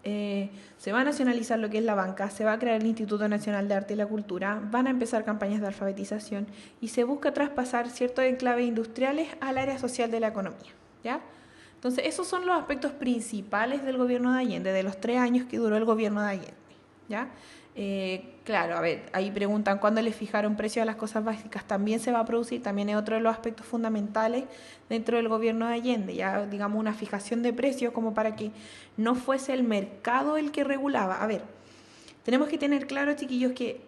Speaker 1: Se va a nacionalizar lo que es la banca, se va a crear el Instituto Nacional de Arte y la Cultura, van a empezar campañas de alfabetización y se busca traspasar ciertos enclaves industriales al área social de la economía, ¿ya? Entonces, esos son los aspectos principales del gobierno de Allende, de los 3 años que duró el gobierno de Allende, ¿ya? Claro, a ver, ahí preguntan cuándo le fijaron precio a las cosas básicas. También se va a producir, también es otro de los aspectos fundamentales dentro del gobierno de Allende, ya digamos una fijación de precios como para que no fuese el mercado el que regulaba. A ver, tenemos que tener claro, chiquillos, que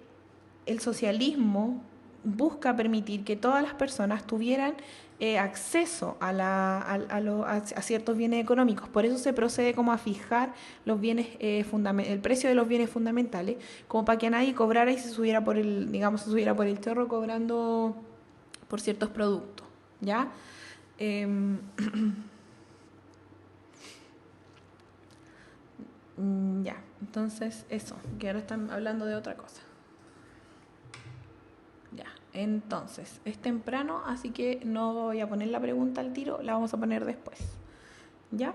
Speaker 1: el socialismo busca permitir que todas las personas tuvieran acceso a ciertos bienes económicos. Por eso se procede como a fijar los bienes el precio de los bienes fundamentales, como para que nadie cobrara y se subiera por se subiera por el chorro cobrando por ciertos productos, ¿ya? Ya, entonces eso, que ahora están hablando de otra cosa. Ya, entonces, es temprano, así que no voy a poner la pregunta al tiro, la vamos a poner después. ¿Ya?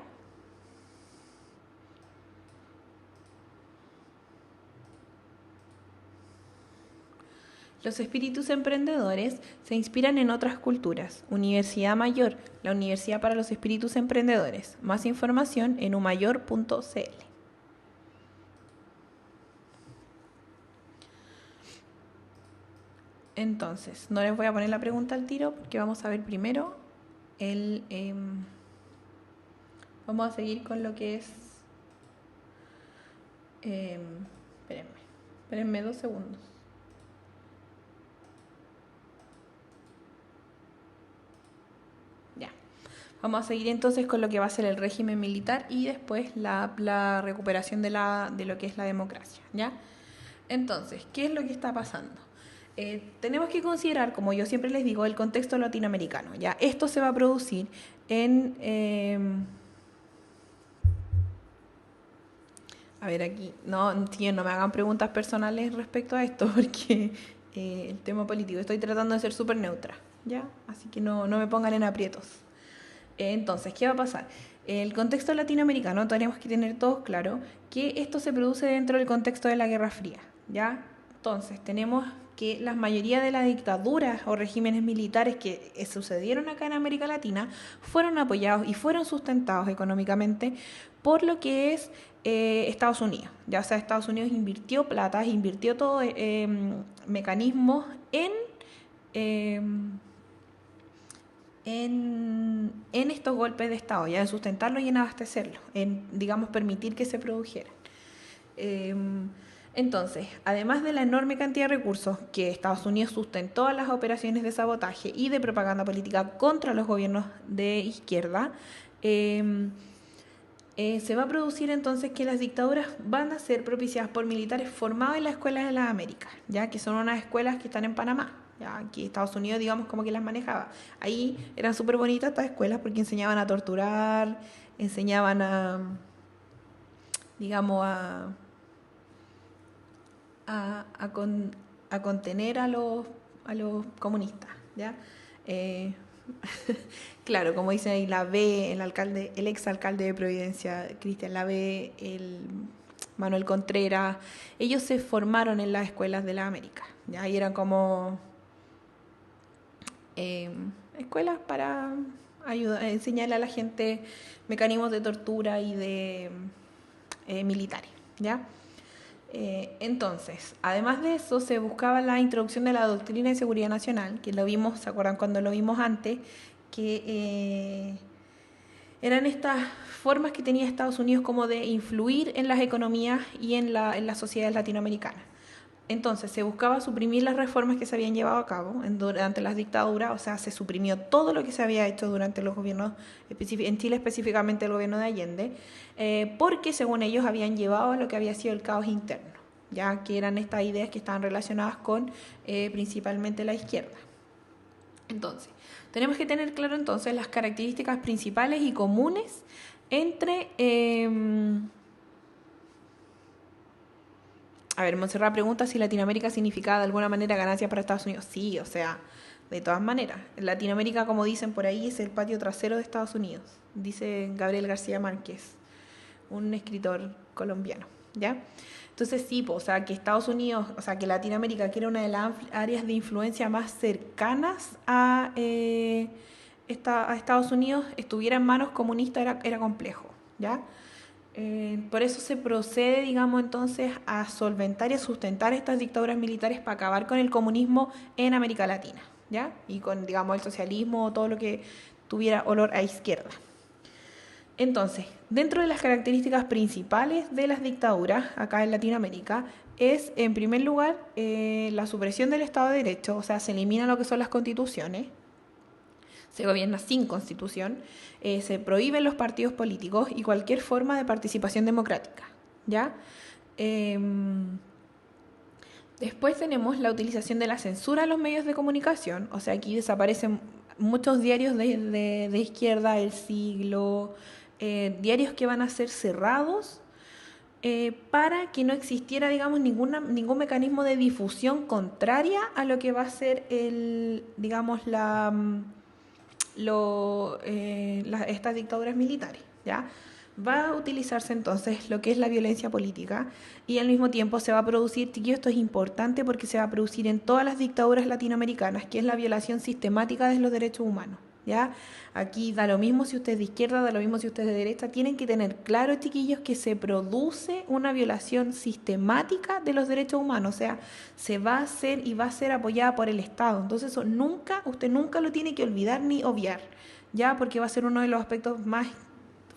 Speaker 1: Los espíritus emprendedores se inspiran en otras culturas. Universidad Mayor, la Universidad para los Espíritus Emprendedores. Más información en umayor.cl. Entonces, no les voy a poner la pregunta al tiro porque vamos a ver primero vamos a seguir con lo que es... espérenme 2 segundos. Ya. Vamos a seguir entonces con lo que va a ser el régimen militar y después la recuperación de lo que es la democracia, ¿ya? Entonces, ¿qué es lo que está pasando? Tenemos que considerar, como yo siempre les digo, el contexto latinoamericano. ¿Ya? Esto se va a producir a ver, aquí, no me hagan preguntas personales respecto a esto, porque el tema político, estoy tratando de ser súper neutra, ¿ya? Así que no me pongan en aprietos. Entonces, ¿qué va a pasar? El contexto latinoamericano, tenemos que tener todos claro que esto se produce dentro del contexto de la Guerra Fría, ¿ya? Entonces, tenemos que la mayoría de las dictaduras o regímenes militares que sucedieron acá en América Latina fueron apoyados y fueron sustentados económicamente por lo que es Estados Unidos. Ya sea, Estados Unidos invirtió plata, invirtió todo mecanismos eh, en estos golpes de Estado, ya en sustentarlo y en abastecerlo, en, digamos, permitir que se produjeran. Entonces, además de la enorme cantidad de recursos que Estados Unidos sustentó a las operaciones de sabotaje y de propaganda política contra los gobiernos de izquierda, se va a producir entonces que las dictaduras van a ser propiciadas por militares formados en las escuelas de las Américas, ya que son unas escuelas que están en Panamá. Ya, aquí Estados Unidos, digamos, como que las manejaba. Ahí eran súper bonitas estas escuelas porque enseñaban a torturar, enseñaban a, digamos, a contener a los comunistas, ¿ya? Eh, claro, como dicen ahí, la B, el exalcalde de Providencia, Cristian Lavé, el Manuel Contreras, ellos se formaron en las escuelas de la América, ¿ya? Y eran como escuelas para enseñarle a la gente mecanismos de tortura y de militares, ¿ya? Entonces, además de eso, se buscaba la introducción de la doctrina de seguridad nacional, que lo vimos, ¿se acuerdan cuando lo vimos antes? Que eran estas formas que tenía Estados Unidos como de influir en las economías y en las sociedades latinoamericanas. Entonces, se buscaba suprimir las reformas que se habían llevado a cabo durante las dictaduras, o sea, se suprimió todo lo que se había hecho durante los gobiernos, en Chile específicamente el gobierno de Allende, porque según ellos habían llevado a lo que había sido el caos interno, ya que eran estas ideas que estaban relacionadas con principalmente la izquierda. Entonces, tenemos que tener claro entonces las características principales y comunes entre... A ver, Montserrat pregunta si Latinoamérica significaba de alguna manera ganancia para Estados Unidos. Sí, o sea, de todas maneras. Latinoamérica, como dicen por ahí, es el patio trasero de Estados Unidos, dice Gabriel García Márquez, un escritor colombiano, ¿ya? Entonces sí, o sea, que Estados Unidos, o sea, que Latinoamérica, que era una de las áreas de influencia más cercanas a Estados Unidos, estuviera en manos comunistas era complejo, ¿ya? Por eso se procede, digamos, entonces a solventar y a sustentar estas dictaduras militares para acabar con el comunismo en América Latina, ¿ya? Y con, digamos, el socialismo o todo lo que tuviera olor a izquierda. Entonces, dentro de las características principales de las dictaduras acá en Latinoamérica es, en primer lugar, la supresión del Estado de Derecho, o sea, se eliminan lo que son las constituciones, se gobierna sin constitución, se prohíben los partidos políticos y cualquier forma de participación democrática, ¿ya? Después tenemos la utilización de la censura a los medios de comunicación, o sea, aquí desaparecen muchos diarios de izquierda, El Siglo, diarios que van a ser cerrados para que no existiera, digamos, ningún mecanismo de difusión contraria a lo que va a ser digamos, estas dictaduras militares, ¿ya? Va a utilizarse entonces lo que es la violencia política y al mismo tiempo se va a producir, chiquillos, esto es importante porque se va a producir en todas las dictaduras latinoamericanas, que es la violación sistemática de los derechos humanos, ¿ya? Aquí da lo mismo si usted es de izquierda, da lo mismo si usted es de derecha, tienen que tener claro, chiquillos, que se produce una violación sistemática de los derechos humanos, o sea, se va a hacer y va a ser apoyada por el Estado, entonces eso usted nunca lo tiene que olvidar ni obviar, ¿ya? Porque va a ser uno de los aspectos más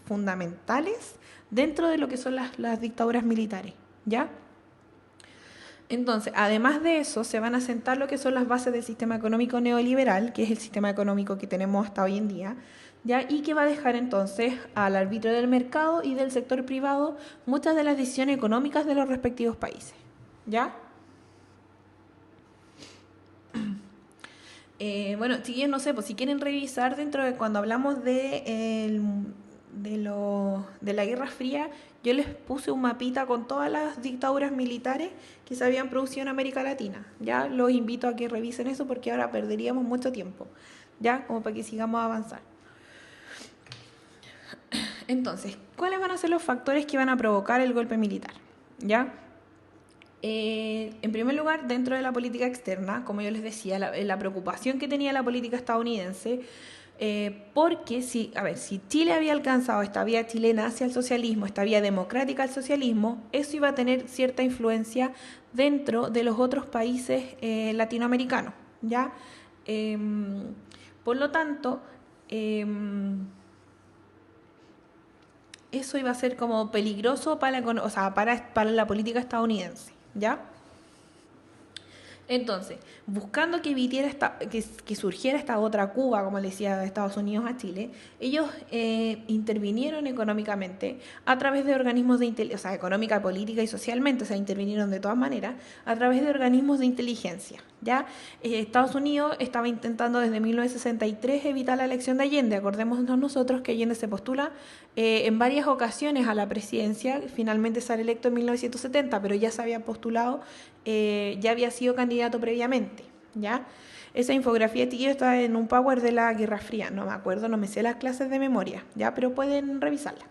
Speaker 1: fundamentales dentro de lo que son las dictaduras militares, ¿ya? Entonces, además de eso, se van a sentar lo que son las bases del sistema económico neoliberal, que es el sistema económico que tenemos hasta hoy en día, ¿ya? Y que va a dejar entonces al arbitrio del mercado y del sector privado muchas de las decisiones económicas de los respectivos países, ¿ya? Bueno, chiquillos, no sé, pues si quieren revisar dentro de cuando hablamos de de la Guerra Fría, yo les puse un mapita con todas las dictaduras militares que se habían producido en América Latina. Ya los invito a que revisen eso porque ahora perderíamos mucho tiempo, ya como para que sigamos a avanzar. Entonces, ¿cuáles van a ser los factores que van a provocar el golpe militar? ¿Ya? En primer lugar, dentro de la política externa, como yo les decía, la preocupación que tenía la política estadounidense, porque si Chile había alcanzado esta vía chilena hacia el socialismo, esta vía democrática al socialismo, eso iba a tener cierta influencia dentro de los otros países latinoamericanos, ¿ya? Por lo tanto, eso iba a ser como peligroso para la política estadounidense, ¿ya? Entonces, buscando que que surgiera esta otra Cuba, como le decía, de Estados Unidos a Chile, ellos intervinieron económicamente a través de organismos de inteligencia, económica, política y socialmente, intervinieron de todas maneras, a través de organismos de inteligencia, ¿ya? Estados Unidos estaba intentando desde 1963 evitar la elección de Allende. Acordémonos nosotros que Allende se postula en varias ocasiones a la presidencia, finalmente sale electo en 1970, pero ya se había postulado, ya había sido candidato previamente, ¿ya? Esa infografía, chiquillos, está en un power de la Guerra Fría, no me acuerdo, no me sé las clases de memoria, ¿ya? Pero pueden revisarla.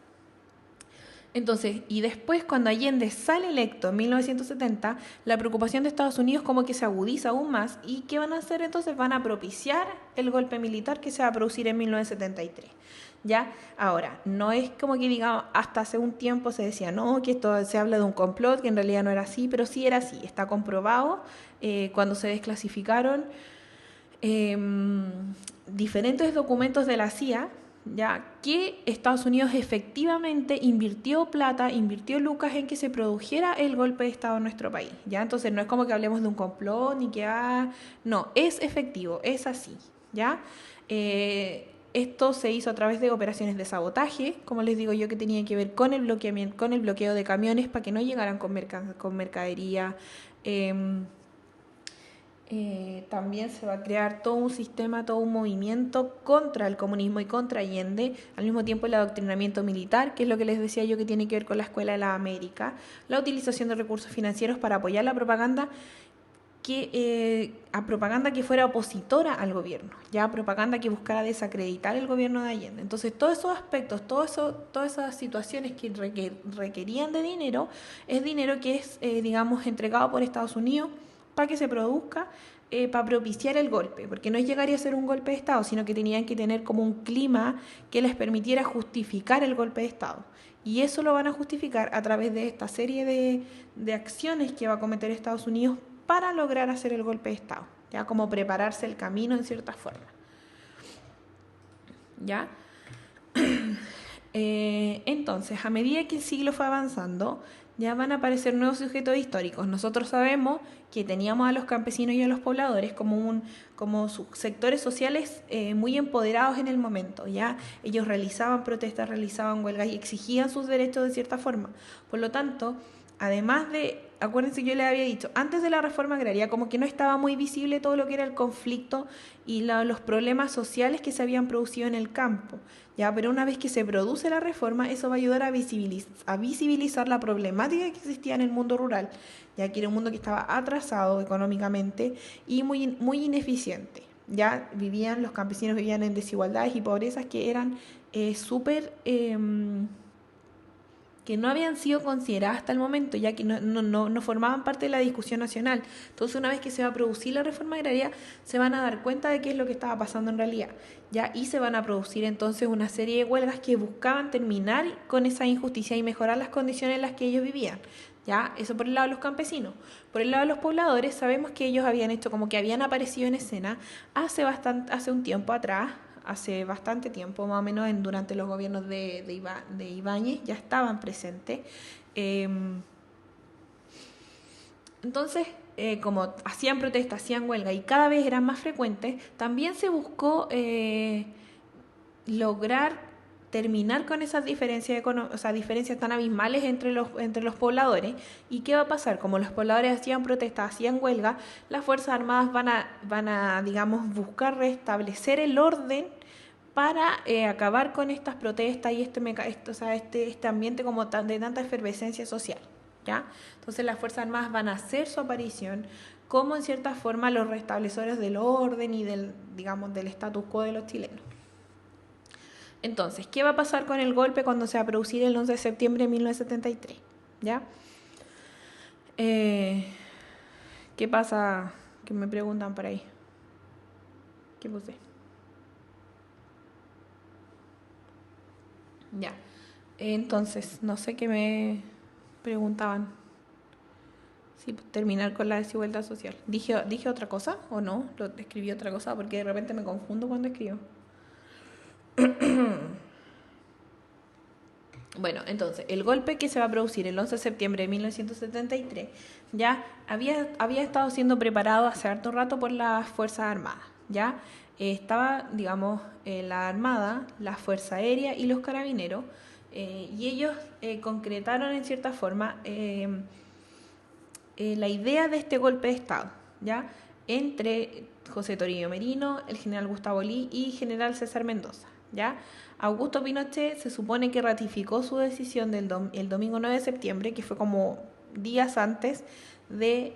Speaker 1: Entonces, y después cuando Allende sale electo en 1970, la preocupación de Estados Unidos como que se agudiza aún más. ¿Y qué van a hacer entonces? Van a propiciar el golpe militar que se va a producir en 1973. ¿Ya? Ahora, no es como que digamos, hasta hace un tiempo se decía, no, que esto se habla de un complot, que en realidad no era así, pero sí era así, está comprobado cuando se desclasificaron diferentes documentos de la CIA, ya que Estados Unidos efectivamente invirtió plata, invirtió lucas en que se produjera el golpe de Estado en nuestro país, ya. Entonces no es como que hablemos de un complot ni que no, es efectivo, es así, ya. Esto se hizo a través de operaciones de sabotaje, como les digo yo, que tenían que ver con el bloqueo de camiones para que no llegaran con mercadería. También se va a crear todo un sistema, todo un movimiento contra el comunismo y contra Allende, al mismo tiempo el adoctrinamiento militar, que es lo que les decía yo que tiene que ver con la Escuela de la América, la utilización de recursos financieros para apoyar la propaganda que fuera opositora al gobierno, ya propaganda que buscara desacreditar el gobierno de Allende. Entonces todos esos aspectos, todas esas situaciones que requerían de dinero, es dinero que es, digamos, entregado por Estados Unidos para que se produzca, para propiciar el golpe, porque no llegaría a ser un golpe de Estado, sino que tenían que tener como un clima que les permitiera justificar el golpe de Estado. Y eso lo van a justificar a través de esta serie de acciones que va a cometer Estados Unidos para lograr hacer el golpe de Estado, ya como prepararse el camino en cierta forma. ¿Ya? Entonces, a medida que el siglo fue avanzando, ya van a aparecer nuevos sujetos históricos. Nosotros sabemos que teníamos a los campesinos y a los pobladores como sectores sociales muy empoderados en el momento. Ya ellos realizaban protestas, realizaban huelgas y exigían sus derechos de cierta forma. Por lo tanto, además de, acuérdense que yo les había dicho, antes de la reforma agraria como que no estaba muy visible todo lo que era el conflicto y los problemas sociales que se habían producido en el campo, ya, pero una vez que se produce la reforma, eso va a ayudar a visibilizar la problemática que existía en el mundo rural, ya que era un mundo que estaba atrasado económicamente y muy ineficiente. Ya los campesinos vivían en desigualdades y pobrezas que eran súper... que no habían sido consideradas hasta el momento, ya que no formaban parte de la discusión nacional. Entonces, una vez que se va a producir la reforma agraria, se van a dar cuenta de qué es lo que estaba pasando en realidad, ¿ya? Y se van a producir entonces una serie de huelgas que buscaban terminar con esa injusticia y mejorar las condiciones en las que ellos vivían, ¿ya? Eso por el lado de los campesinos. Por el lado de los pobladores, sabemos que ellos habían hecho como que habían aparecido en escena hace un tiempo atrás, hace bastante tiempo, más o menos durante los gobiernos de Ibáñez, ya estaban presentes. Entonces, como hacían protestas, hacían huelga y cada vez eran más frecuentes, también se buscó lograr terminar con esas diferencias tan abismales entre los pobladores. ¿Y qué va a pasar? Como los pobladores hacían protestas, hacían huelga, las Fuerzas Armadas van a digamos, buscar restablecer el orden para acabar con estas protestas y este ambiente como de tanta efervescencia social, ¿ya? Entonces las Fuerzas Armadas van a hacer su aparición como en cierta forma los restablecedores del orden y del status quo de los chilenos. Entonces, ¿qué va a pasar con el golpe cuando se va a producir el 11 de septiembre de 1973? ¿Ya? ¿Qué pasa? Que me preguntan por ahí. ¿Qué puse? Ya. Entonces, no sé qué me preguntaban. Sí, terminar con la desigualdad social. ¿Dije otra cosa o no? Escribí otra cosa porque de repente me confundo cuando escribo. Bueno, entonces, el golpe que se va a producir el 11 de septiembre de 1973 ya había estado siendo preparado hace harto rato por las Fuerzas Armadas, ¿ya? Estaba, la Armada, la Fuerza Aérea y los Carabineros, y ellos concretaron en cierta forma la idea de este golpe de Estado, ¿ya? Entre José Toribio Merino, el general Gustavo Lee y general César Mendoza, ¿ya? Augusto Pinochet se supone que ratificó su decisión el domingo 9 de septiembre, que fue como días antes de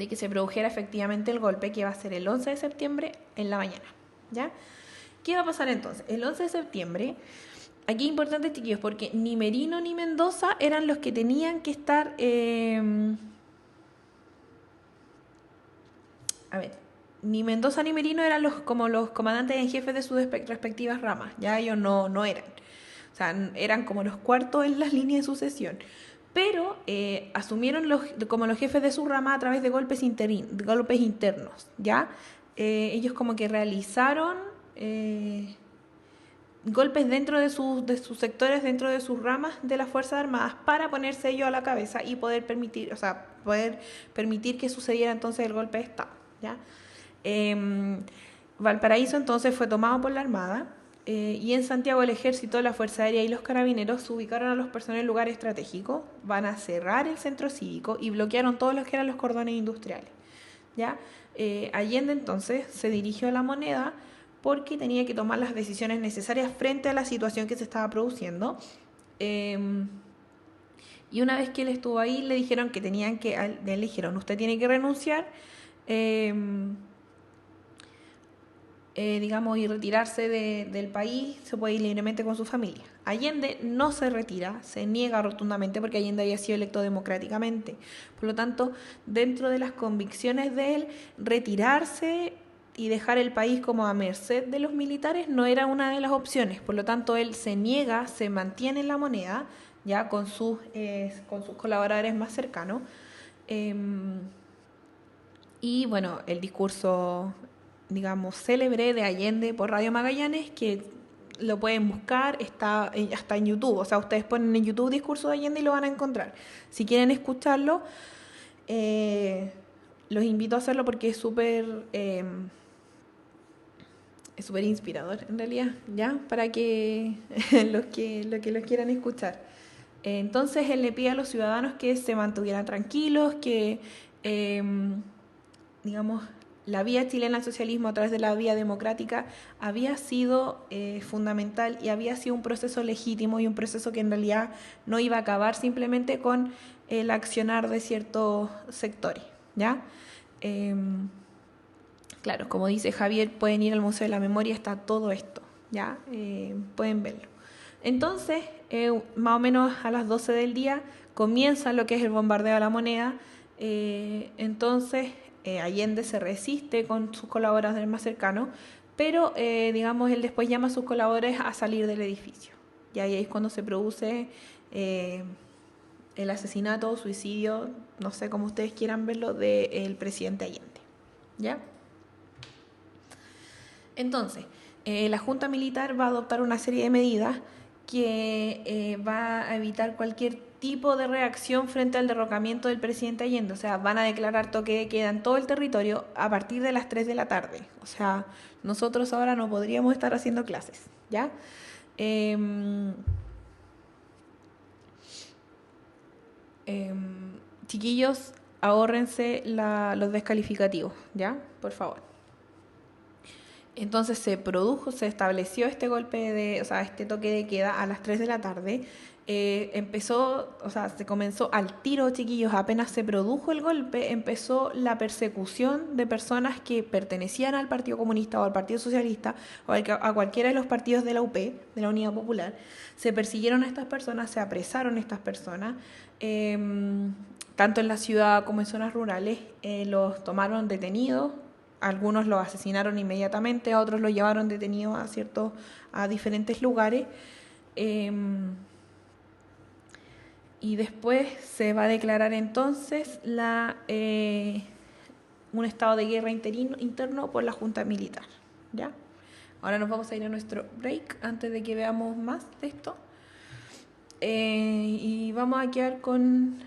Speaker 1: que se produjera efectivamente el golpe, que va a ser el 11 de septiembre en la mañana, ¿ya? ¿Qué va a pasar entonces? El 11 de septiembre, aquí es importante, chiquillos, porque ni Merino ni Mendoza eran los que tenían que estar... ni Mendoza ni Merino eran como los comandantes en jefe de sus respectivas ramas, ya ellos no eran. O sea, eran como los cuartos en las líneas de sucesión. Pero asumieron como los jefes de su rama a través de golpes internos, ¿ya? Ellos como que realizaron golpes dentro de sus sectores, dentro de sus ramas de las Fuerzas Armadas para ponerse ellos a la cabeza y poder permitir que sucediera entonces el golpe de Estado, ¿ya? Valparaíso entonces fue tomado por la Armada y en Santiago el Ejército, la Fuerza Aérea y los Carabineros se ubicaron a los personas en lugares estratégicos, van a cerrar el centro cívico y bloquearon todos los que eran los cordones industriales, ¿ya? Allende entonces se dirigió a La Moneda porque tenía que tomar las decisiones necesarias frente a la situación que se estaba produciendo. Y una vez que él estuvo ahí, le dijeron que le dijeron, usted tiene que renunciar, y retirarse del país, se puede ir libremente con su familia. Allende no se retira, se niega rotundamente porque Allende había sido electo democráticamente. Por lo tanto, dentro de las convicciones de él, retirarse y dejar el país como a merced de los militares no era una de las opciones. Por lo tanto, él se niega, se mantiene en La Moneda, ya con sus colaboradores más cercanos. Y bueno, el discurso, célebre de Allende por Radio Magallanes, que lo pueden buscar, está en YouTube. O sea, ustedes ponen en YouTube discurso de Allende y lo van a encontrar. Si quieren escucharlo, los invito a hacerlo porque es súper inspirador en realidad, ¿ya? Para que los que quieran escuchar. Entonces él le pide a los ciudadanos que se mantuvieran tranquilos, que la vía chilena al socialismo a través de la vía democrática había sido fundamental y había sido un proceso legítimo y un proceso que en realidad no iba a acabar simplemente con el accionar de ciertos sectores, ¿ya? Claro, como dice Javier, pueden ir al Museo de la Memoria, está todo esto, ¿ya? Pueden verlo. Entonces, más o menos a las 12 del día comienza lo que es el bombardeo a La Moneda. Entonces, Allende se resiste con sus colaboradores más cercanos, pero, él después llama a sus colaboradores a salir del edificio. Y ahí es cuando se produce el asesinato o suicidio, no sé cómo ustedes quieran verlo, del presidente Allende, ¿ya? Entonces, la Junta Militar va a adoptar una serie de medidas que va a evitar cualquier tipo de reacción frente al derrocamiento del presidente Allende. O sea, van a declarar toque de queda en todo el territorio a partir de las 3 de la tarde. O sea, nosotros ahora no podríamos estar haciendo clases, ¿ya? Chiquillos, ahórrense los descalificativos, ¿ya? Por favor. Entonces se estableció este golpe de, o sea, este toque de queda a las 3 de la tarde. Se comenzó al tiro, chiquillos, apenas se produjo el golpe, empezó la persecución de personas que pertenecían al Partido Comunista o al Partido Socialista o a cualquiera de los partidos de la UP, de la Unidad Popular. Se persiguieron a estas personas, se apresaron a estas personas, eh, tanto en la ciudad como en zonas rurales, los tomaron detenidos. Algunos los asesinaron inmediatamente, a otros los llevaron detenidos a diferentes lugares. Eh, y después se va a declarar entonces un estado de guerra interno por la Junta Militar. ¿Ya? Ahora nos vamos a ir a nuestro break antes de que veamos más de esto. Y vamos a quedar con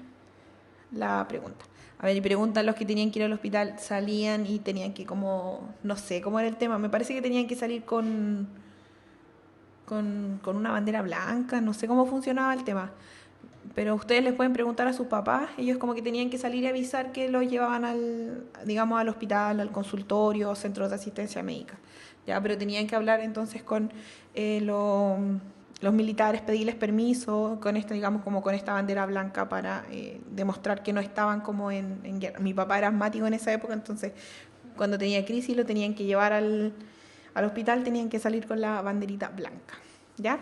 Speaker 1: la pregunta. A ver, y preguntan los que tenían que ir al hospital, salían y tenían que como, no sé cómo era el tema, me parece que tenían que salir con una bandera blanca, no sé cómo funcionaba el tema, pero ustedes les pueden preguntar a sus papás, ellos como que tenían que salir y avisar que los llevaban digamos, al hospital, al consultorio, centros de asistencia médica, ya, pero tenían que hablar entonces con los militares, pedirles permiso con esta, digamos, como con esta bandera blanca para demostrar que no estaban como en guerra. Mi papá era asmático en esa época, entonces cuando tenía crisis lo tenían que llevar al hospital, tenían que salir con la banderita blanca, ¿ya?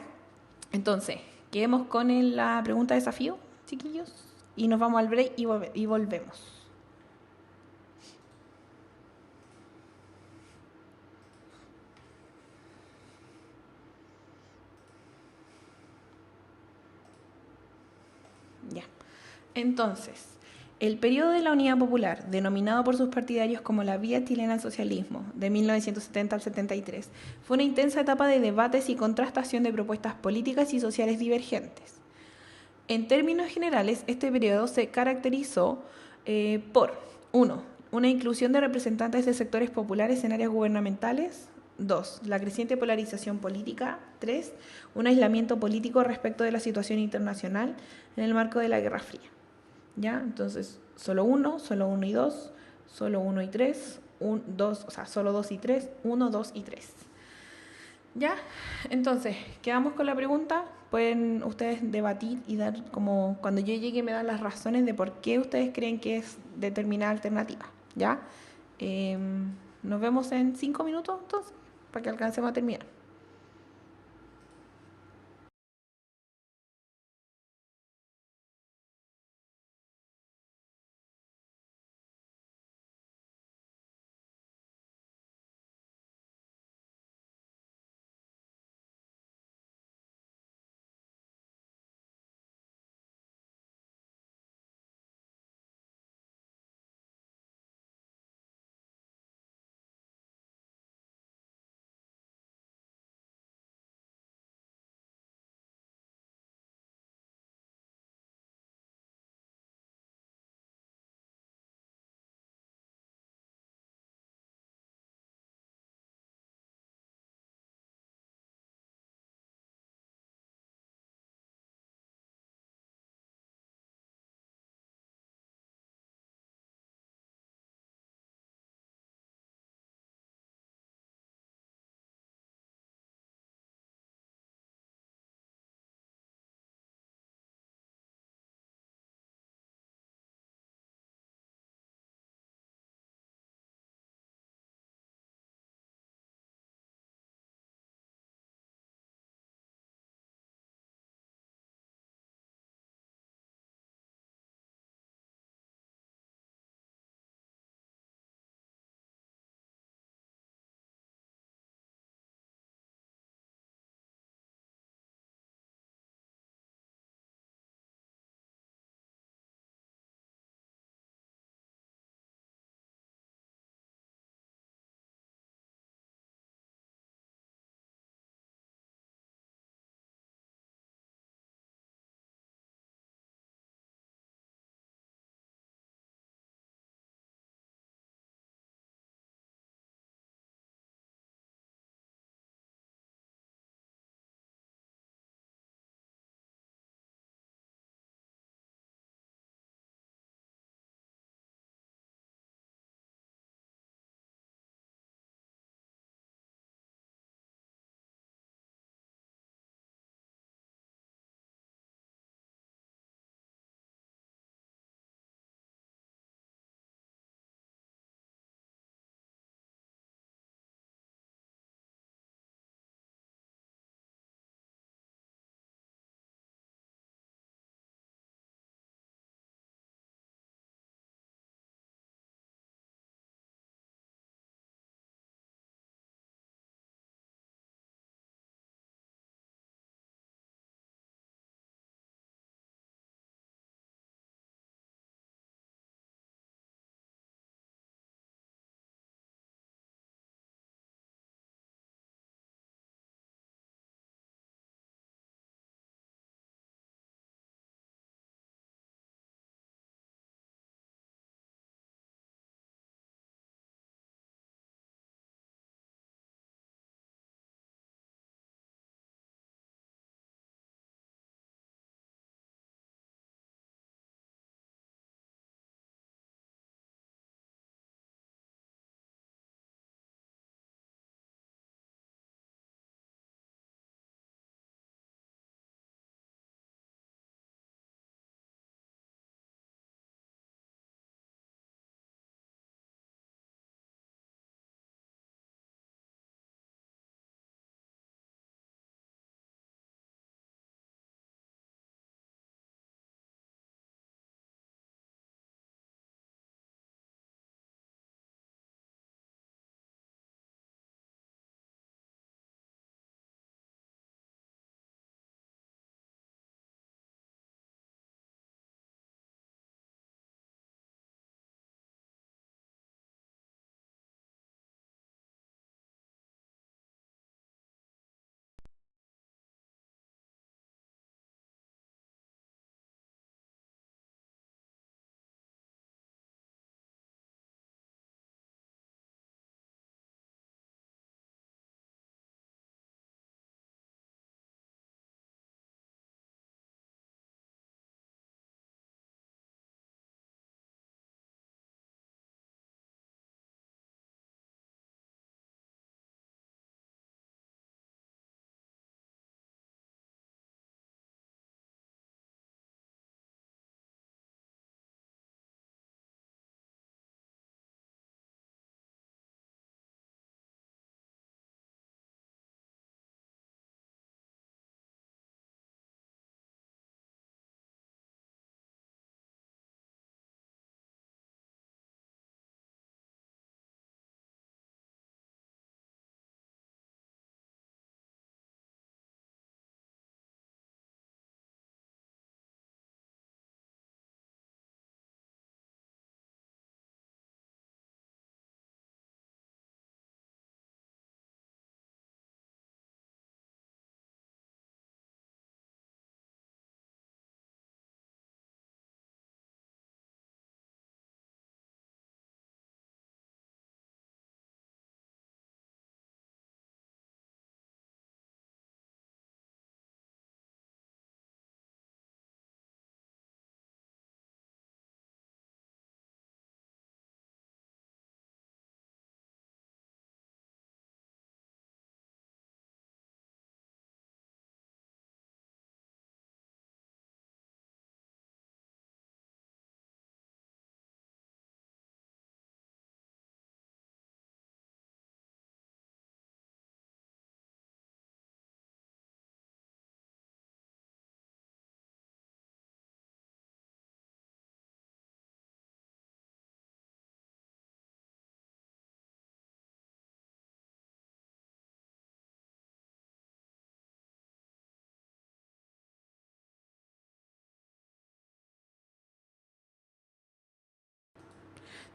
Speaker 1: Entonces, quedemos con la pregunta de desafío, chiquillos, y nos vamos al break y volvemos. Ya. Entonces, el periodo de la Unidad Popular, denominado por sus partidarios como la Vía Chilena al Socialismo, de 1970 al 73, fue una intensa etapa de debates y contrastación de propuestas políticas y sociales divergentes. En términos generales, este periodo se caracterizó por 1. Una inclusión de representantes de sectores populares en áreas gubernamentales. 2. La creciente polarización política. 3. Un aislamiento político respecto de la situación internacional en el marco de la Guerra Fría. ¿Ya? Entonces, solo uno y dos, solo uno y tres, dos, o sea, solo dos y tres, uno, dos y tres. ¿Ya? Entonces, quedamos con la pregunta. Pueden ustedes debatir y dar como cuando yo llegue me dan las razones de por qué ustedes creen que es determinada alternativa. ¿Ya? Eh, Nos vemos en 5 minutos entonces, para que alcancemos a terminar.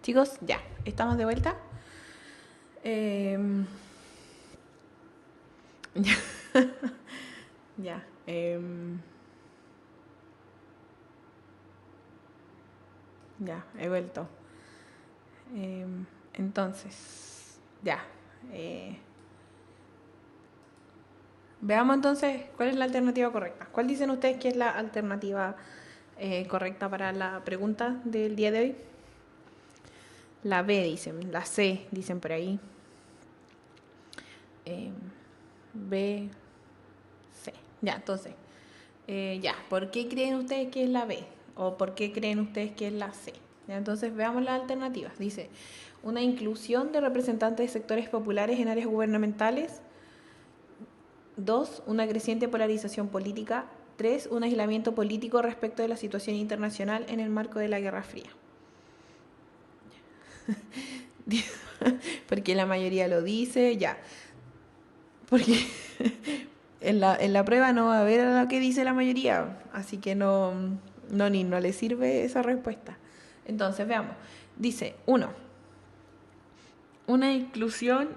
Speaker 1: Chicos, ya, estamos de vuelta. Ya, ya. Ya, he vuelto. Entonces, ya. Veamos entonces cuál es la alternativa correcta. ¿Cuál dicen ustedes que es la alternativa correcta para la pregunta del día de hoy? La B dicen, la C dicen por ahí. B, C. Ya, entonces, ya, ¿por qué creen ustedes que es la B? ¿O por qué creen ustedes que es la C? Ya, entonces veamos las alternativas. Dice, una inclusión de representantes de sectores populares en áreas gubernamentales. 2, una creciente polarización política. 3, un aislamiento político respecto de la situación internacional en el marco de la Guerra Fría. Porque la mayoría lo dice, ya. Porque en la prueba no va a ver lo que dice la mayoría, así que no le sirve esa respuesta. Entonces, veamos. Dice, 1, una inclusión...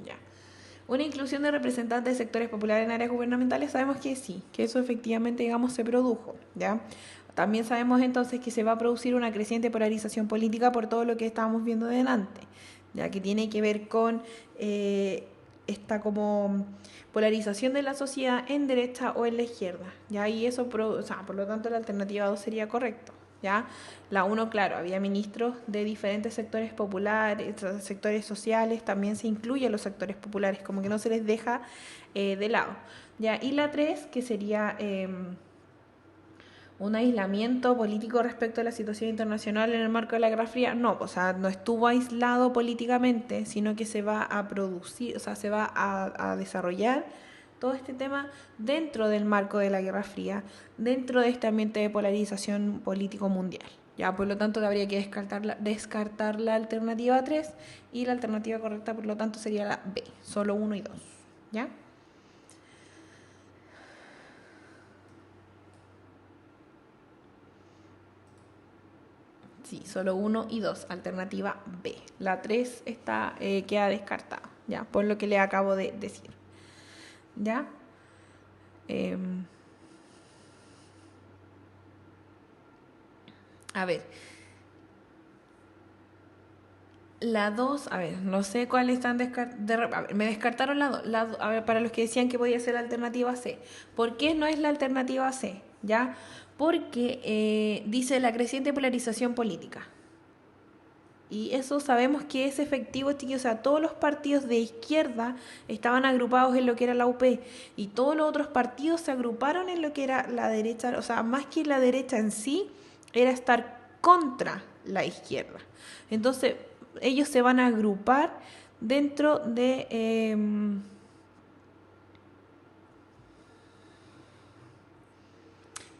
Speaker 1: ya. Una inclusión de representantes de sectores populares en áreas gubernamentales, sabemos que sí, que eso efectivamente, digamos, se produjo, ¿ya? También sabemos entonces que se va a producir una creciente polarización política por todo lo que estábamos viendo delante, ya que tiene que ver con esta como polarización de la sociedad en derecha o en la izquierda, ¿ya? Y eso, o sea, por lo tanto, la alternativa 2 sería correcto. ¿Ya? La 1, claro, había ministros de diferentes sectores populares, sectores sociales, también se incluye a los sectores populares, como que no se les deja de lado. ¿Ya? Y la 3, que sería un aislamiento político respecto a la situación internacional en el marco de la Guerra Fría. No, o sea, no estuvo aislado políticamente, sino que se va a producir, o sea, se va a desarrollar todo este tema dentro del marco de la Guerra Fría, dentro de este ambiente de polarización político mundial. Ya, por lo tanto, habría que descartar la alternativa 3 y la alternativa correcta, por lo tanto, sería la B, solo 1 y 2. ¿Ya? Sí, solo 1 y 2, alternativa B. La 3 está, queda descartada, ya, por lo que le acabo de decir. ¿Ya? A ver. La 2, a ver, no sé cuál están descartados. Me descartaron la 2. A ver, para los que decían que podía ser la alternativa C. ¿Por qué no es la alternativa C? ¿Ya? Porque dice la creciente polarización política. Y eso sabemos que es efectivo, chiquillos. O sea, todos los partidos de izquierda estaban agrupados en lo que era la UP. Y todos los otros partidos se agruparon en lo que era la derecha. O sea, más que la derecha en sí, era estar contra la izquierda. Entonces, ellos se van a agrupar dentro de...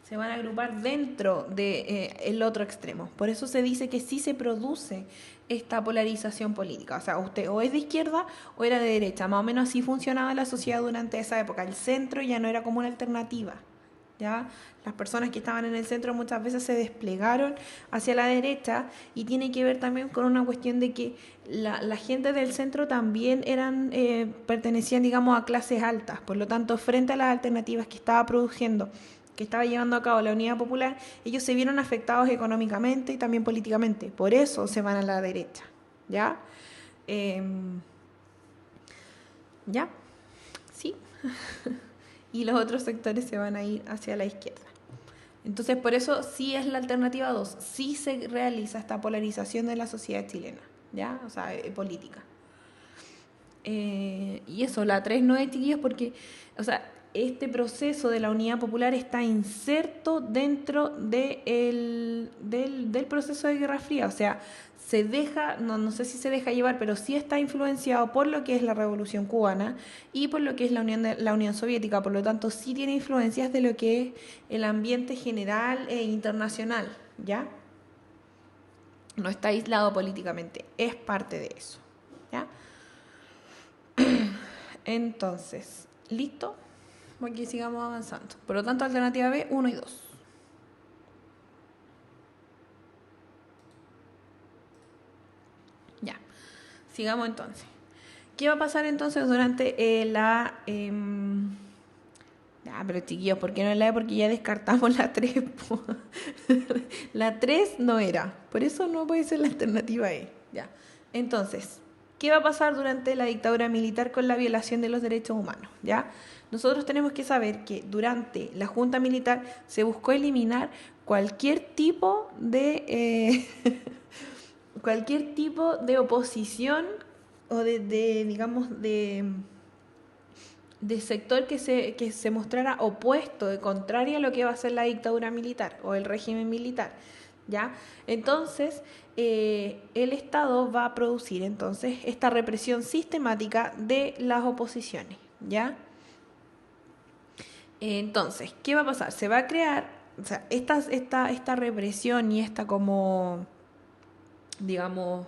Speaker 1: se van a agrupar dentro de el otro extremo. Por eso se dice que sí se produce esta polarización política. O sea, usted o es de izquierda o era de derecha. Más o menos así funcionaba la sociedad durante esa época. El centro ya no era como una alternativa. ¿Ya? Las personas que estaban en el centro muchas veces se desplegaron hacia la derecha y tiene que ver también con una cuestión de que la gente del centro también pertenecían, digamos, a clases altas. Por lo tanto, frente a las alternativas que estaba llevando a cabo la Unidad Popular, ellos se vieron afectados económicamente y también políticamente. Por eso se van a la derecha. ¿Ya? ¿Ya? Sí. Y los otros sectores se van a ir hacia la izquierda. Entonces, por eso sí es la alternativa 2. Sí se realiza esta polarización de la sociedad chilena, ¿ya? O sea, política. Y eso, la 3 no es, chiquillos, porque, o sea, este proceso de la Unidad Popular está inserto dentro del proceso de Guerra Fría. O sea, se deja, no sé si se deja llevar, pero sí está influenciado por lo que es la Revolución Cubana y por lo que es la Unión Soviética. Por lo tanto, sí tiene influencias de lo que es el ambiente general e internacional, ¿ya? No está aislado políticamente, es parte de eso, ¿ya? Entonces, ¿listo? Aquí sigamos avanzando. Por lo tanto, alternativa B, 1 y 2. Ya, sigamos entonces. ¿Qué va a pasar entonces durante pero chiquillos, ¿por qué no la E? Porque ya descartamos la 3. La 3 no era. Por eso no puede ser la alternativa E. Ya. Entonces, ¿qué va a pasar durante la dictadura militar con la violación de los derechos humanos? ¿Ya? Nosotros tenemos que saber que durante la junta militar se buscó eliminar cualquier tipo de cualquier tipo de oposición o digamos, de sector que se mostrara opuesto, de contrario a lo que va a ser la dictadura militar o el régimen militar, ¿ya? Entonces, el Estado va a producir entonces esta represión sistemática de las oposiciones, ¿ya? Entonces, ¿qué va a pasar? Se va a crear, o sea, esta represión y esta como, digamos,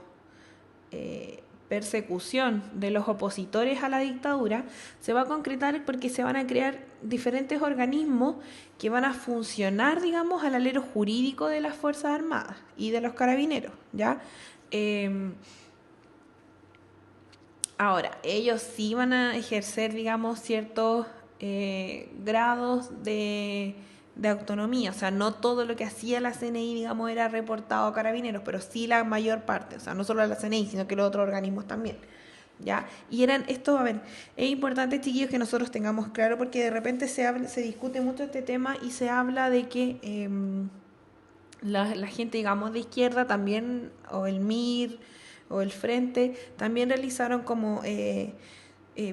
Speaker 1: persecución de los opositores a la dictadura se va a concretar porque se van a crear diferentes organismos que van a funcionar, digamos, al alero jurídico de las Fuerzas Armadas y de los carabineros, ¿ya? Ahora, ellos sí van a ejercer, digamos, ciertos grados de autonomía, o sea, no todo lo que hacía la CNI, digamos, era reportado a carabineros, pero sí la mayor parte, o sea, no solo a la CNI, sino que los otros organismos también, ¿ya? Y eran esto, a ver, es importante, chiquillos, que nosotros tengamos claro, porque de repente se discute mucho este tema y se habla de que la gente, digamos, de izquierda también, o el MIR, o el Frente, también realizaron como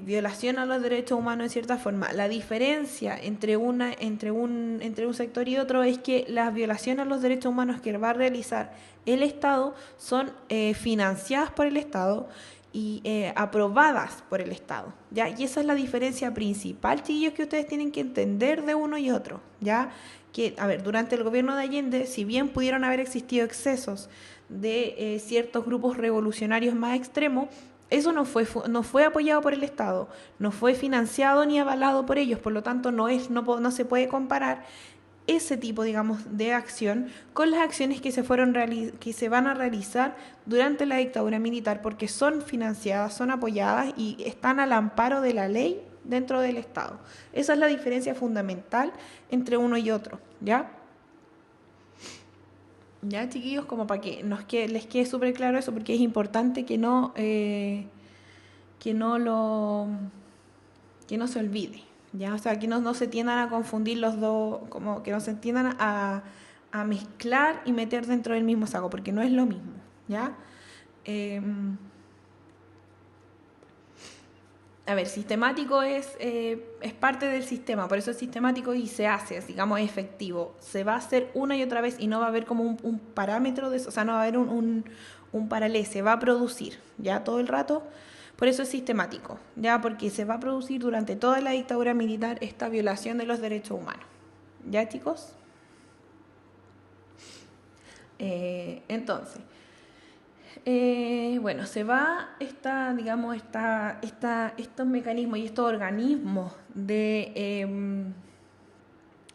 Speaker 1: violación a los derechos humanos en cierta forma. La diferencia entre un sector y otro es que las violaciones a los derechos humanos que va a realizar el Estado son financiadas por el Estado y aprobadas por el Estado, ¿ya? Y esa es la diferencia principal, chiquillos, que ustedes tienen que entender de uno y otro, ¿ya? Que, a ver, durante el gobierno de Allende, si bien pudieron haber existido excesos de ciertos grupos revolucionarios más extremos, eso no fue apoyado por el Estado, no fue financiado ni avalado por ellos, por lo tanto no se puede comparar ese tipo, digamos, de acción con las acciones que se van a realizar durante la dictadura militar, porque son financiadas, son apoyadas y están al amparo de la ley dentro del Estado. Esa es la diferencia fundamental entre uno y otro, ¿ya? Ya, chiquillos, como para que les quede súper claro eso, porque es importante que no lo que no se olvide, ¿ya? O sea, que no se tiendan a confundir los dos, como que no se tiendan a mezclar y meter dentro del mismo saco, porque no es lo mismo, ¿ya? A ver, sistemático es parte del sistema, por eso es sistemático y se hace, digamos, efectivo. Se va a hacer una y otra vez y no va a haber como un parámetro de eso, o sea, no va a haber un paralelo, se va a producir, ¿ya? Todo el rato. Por eso es sistemático, ¿ya? Porque se va a producir durante toda la dictadura militar esta violación de los derechos humanos. ¿Ya, chicos? Entonces, bueno, se va estos mecanismos y estos organismos de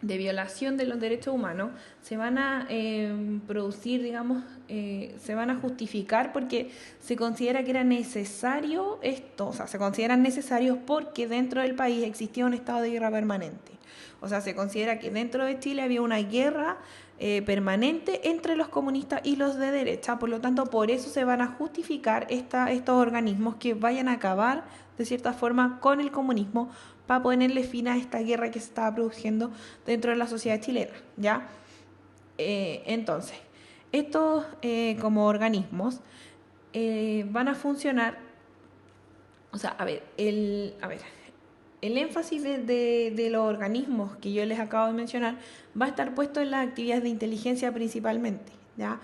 Speaker 1: violación de los derechos humanos se van a producir, digamos, se van a justificar porque se considera que era necesario esto, o sea, se consideran necesarios porque dentro del país existía un estado de guerra permanente. O sea, se considera que dentro de Chile había una guerra permanente entre los comunistas y los de derecha, por lo tanto, por eso se van a justificar estos organismos que vayan a acabar, de cierta forma, con el comunismo para ponerle fin a esta guerra que se estaba produciendo dentro de la sociedad chilena, ¿ya? Entonces, estos como organismos van a funcionar, o sea, el énfasis de los organismos que yo les acabo de mencionar va a estar puesto en las actividades de inteligencia principalmente, ¿ya?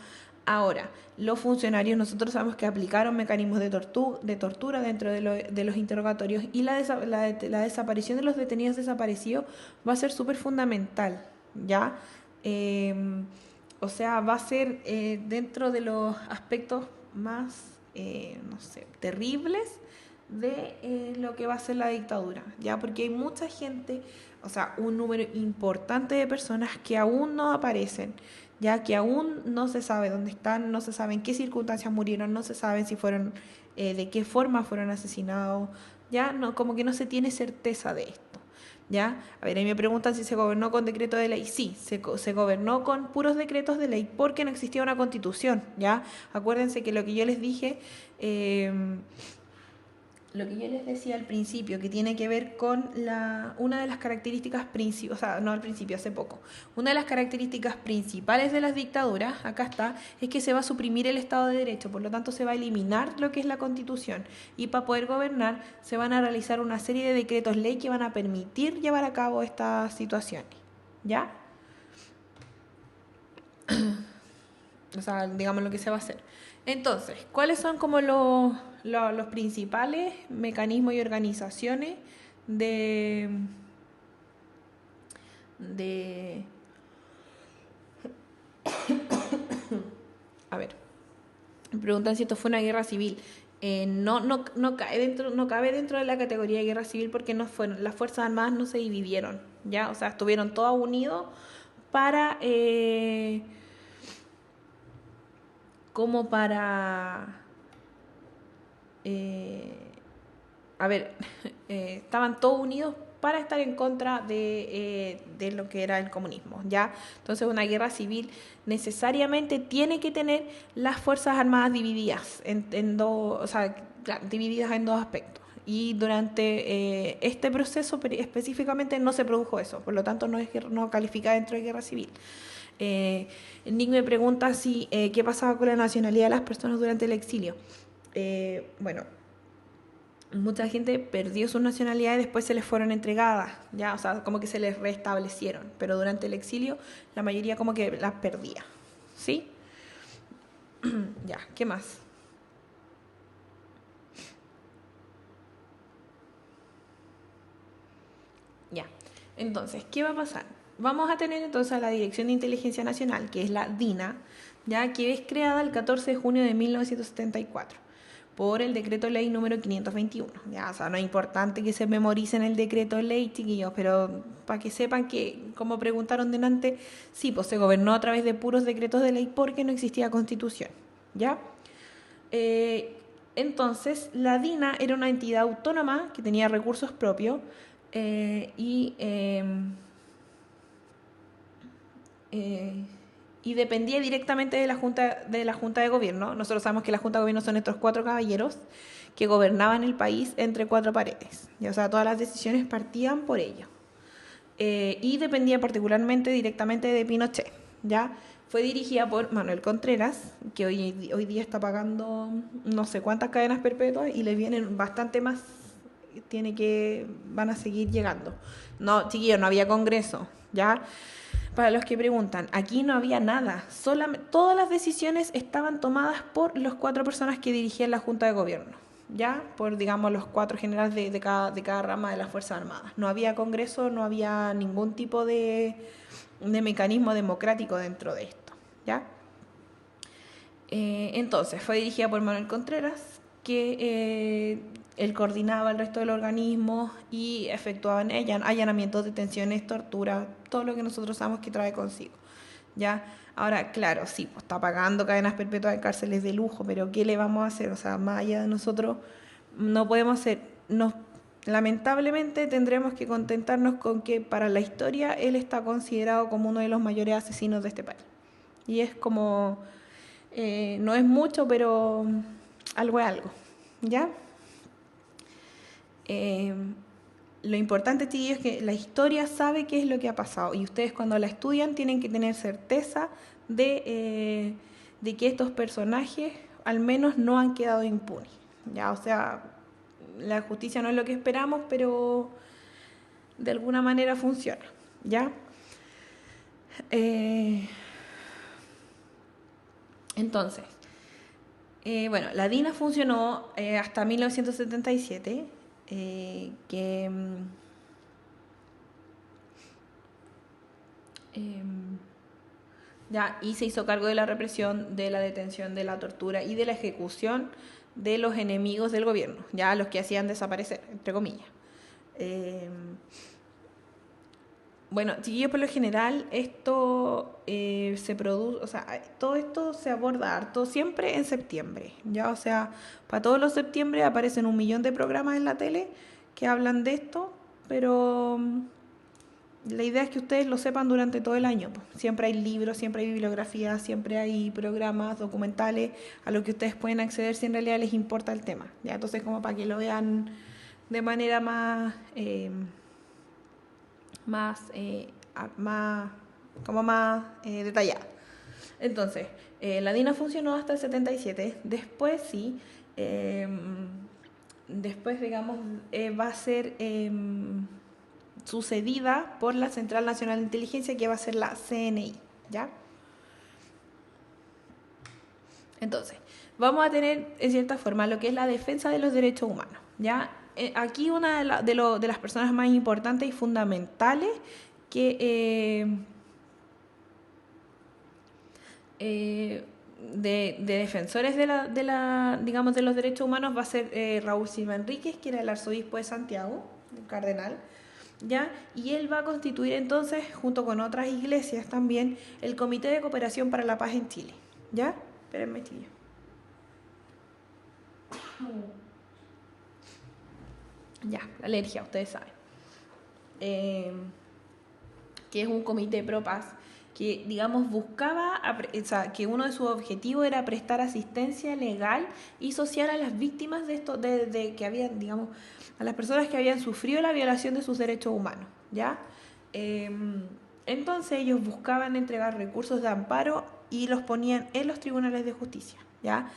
Speaker 1: Ahora, los funcionarios, nosotros sabemos que aplicaron mecanismos de tortura dentro de los interrogatorios y la desaparición de los detenidos desaparecidos va a ser súper fundamental, ¿ya? O sea, va a ser dentro de los aspectos más, no sé, terribles de lo que va a ser la dictadura, ¿ya? Porque hay mucha gente, o sea, un número importante de personas que aún no aparecen, ya que aún no se sabe dónde están, no se sabe en qué circunstancias murieron, no se sabe si fueron, de qué forma fueron asesinados, ya no, como que no se tiene certeza de esto. ¿Ya? A ver, ahí me preguntan si se gobernó con decreto de ley. Sí, se gobernó con puros decretos de ley porque no existía una constitución, ¿ya? Acuérdense que lo que yo les dije, lo que yo les decía al principio, que tiene que ver con una de las características principales, o sea, no al principio, hace poco, una de las características principales de las dictaduras, acá está, es que se va a suprimir el Estado de Derecho, por lo tanto se va a eliminar lo que es la Constitución y para poder gobernar se van a realizar una serie de decretos ley que van a permitir llevar a cabo estas situaciones, ¿ya? O sea, digamos lo que se va a hacer. Entonces, ¿cuáles son como los principales mecanismos y organizaciones de, de... A ver, me preguntan si esto fue una guerra civil. No cabe dentro de la categoría de guerra civil porque no fueron, las Fuerzas Armadas no se dividieron, ¿ya? O sea, estuvieron todos unidos para... como para eh, a ver, estaban todos unidos para estar en contra de lo que era el comunismo, ¿ya? Entonces una guerra civil necesariamente tiene que tener las Fuerzas Armadas divididas en dos, o sea, claro, divididas en dos aspectos. Y durante este proceso específicamente no se produjo eso, por lo tanto no califica dentro de guerra civil. Nick me pregunta si qué pasaba con la nacionalidad de las personas durante el exilio. Bueno, mucha gente perdió su nacionalidad y después se les fueron entregadas, ya, o sea, como que se les restablecieron, pero durante el exilio la mayoría como que las perdía, ¿sí? Ya, ¿qué más? Ya, entonces, ¿qué va a pasar? Vamos a tener entonces a la Dirección de Inteligencia Nacional, que es la DINA, ya que es creada el 14 de junio de 1974 por el decreto ley número 521. Ya, o sea, no es importante que se memoricen el decreto ley, chiquillos, pero para que sepan que, como preguntaron delante, sí, pues se gobernó a través de puros decretos de ley porque no existía constitución, ¿ya? Eh, entonces, la DINA era una entidad autónoma que tenía recursos propios eh, y, eh, eh, y dependía directamente de la Junta de Gobierno. Nosotros sabemos que la Junta de Gobierno son estos cuatro caballeros que gobernaban el país entre cuatro paredes. O sea, todas las decisiones partían por ellos. Y dependía particularmente directamente de Pinochet. ¿Ya? Fue dirigida por Manuel Contreras, que hoy día está pagando no sé cuántas cadenas perpetuas y le vienen bastante más, van a seguir llegando. No, chiquillos, no había congreso, ¿ya? Para los que preguntan, aquí no había nada, todas las decisiones estaban tomadas por las cuatro personas que dirigían la Junta de Gobierno, ¿ya? Por, digamos, los cuatro generales de cada rama de las Fuerzas Armadas. No había congreso, no había ningún tipo de mecanismo democrático dentro de esto, ¿ya? Entonces, fue dirigida por Manuel Contreras, que él coordinaba el resto del organismo y efectuaban allanamientos, detenciones, tortura, todo lo que nosotros sabemos que trae consigo. ¿Ya? Ahora, claro, sí, pues está pagando cadenas perpetuas de cárceles de lujo, pero ¿qué le vamos a hacer? O sea, más allá de nosotros, no podemos hacer, lamentablemente tendremos que contentarnos con que para la historia él está considerado como uno de los mayores asesinos de este país. Y es como, no es mucho, pero algo es algo, ¿ya? Eh, lo importante, chiquillos, es que la historia sabe qué es lo que ha pasado y ustedes cuando la estudian tienen que tener certeza de que estos personajes al menos no han quedado impunes, ¿ya? O sea, la justicia no es lo que esperamos, pero de alguna manera funciona, ¿ya? Entonces, bueno, la DINA funcionó hasta 1977, que ya, y se hizo cargo de la represión, de la detención, de la tortura y de la ejecución de los enemigos del gobierno, ya los que hacían desaparecer, entre comillas. Bueno, chiquillos, por lo general esto se produce, o sea, todo esto se aborda harto siempre en septiembre, ya, o sea, para todos los septiembre aparecen 1 millón de programas en la tele que hablan de esto, pero la idea es que ustedes lo sepan durante todo el año. Siempre hay libros, siempre hay bibliografía, siempre hay programas, documentales a los que ustedes pueden acceder si en realidad les importa el tema, ya, entonces como para que lo vean de manera más detallada. Entonces, la DINA funcionó hasta el 77. Después sí, después digamos va a ser sucedida por la Central Nacional de Inteligencia, que va a ser la CNI, ¿ya? Entonces, vamos a tener en cierta forma lo que es la defensa de los derechos humanos, ¿ya? Aquí una de las personas más importantes y fundamentales que de defensores digamos, de los derechos humanos va a ser Raúl Silva Enríquez, que era el arzobispo de Santiago, el cardenal, ¿ya? Y él va a constituir entonces, junto con otras iglesias también, el Comité de Cooperación para la Paz en Chile, ¿ya? Espérenme, chillo. Ya, la alergia, ustedes saben. Que es un comité pro paz que, digamos, buscaba, o sea, que uno de sus objetivos era prestar asistencia legal y social a las víctimas de esto, de que habían, digamos, a las personas que habían sufrido la violación de sus derechos humanos, ¿ya? Entonces ellos buscaban entregar recursos de amparo y los ponían en los tribunales de justicia, ¿ya?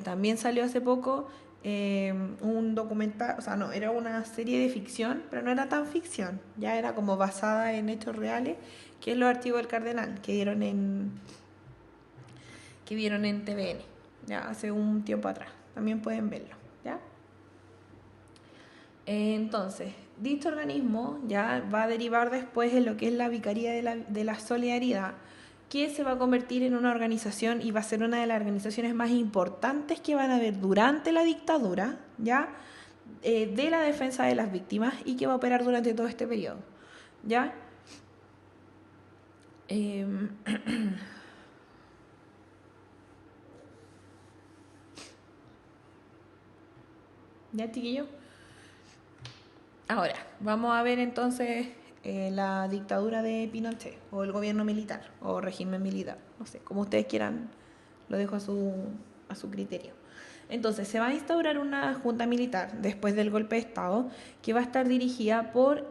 Speaker 1: También salió hace poco un documental, o sea, no, era una serie de ficción, pero no era tan ficción, ya era como basada en hechos reales, que es Los Archivos del Cardenal, que vieron en TVN, ya, hace un tiempo atrás, también pueden verlo, ¿ya? Entonces, dicho organismo ya va a derivar después en lo que es la Vicaría de la Solidaridad, que se va a convertir en una organización y va a ser una de las organizaciones más importantes que van a haber durante la dictadura, ¿ya? De la defensa de las víctimas y que va a operar durante todo este periodo, ¿ya? ¿Ya, chiquillo? Ahora, vamos a ver entonces la dictadura de Pinochet, o el gobierno militar, o régimen militar, no sé, como ustedes quieran, lo dejo a su criterio. Entonces, se va a instaurar una junta militar después del golpe de Estado que va a estar dirigida por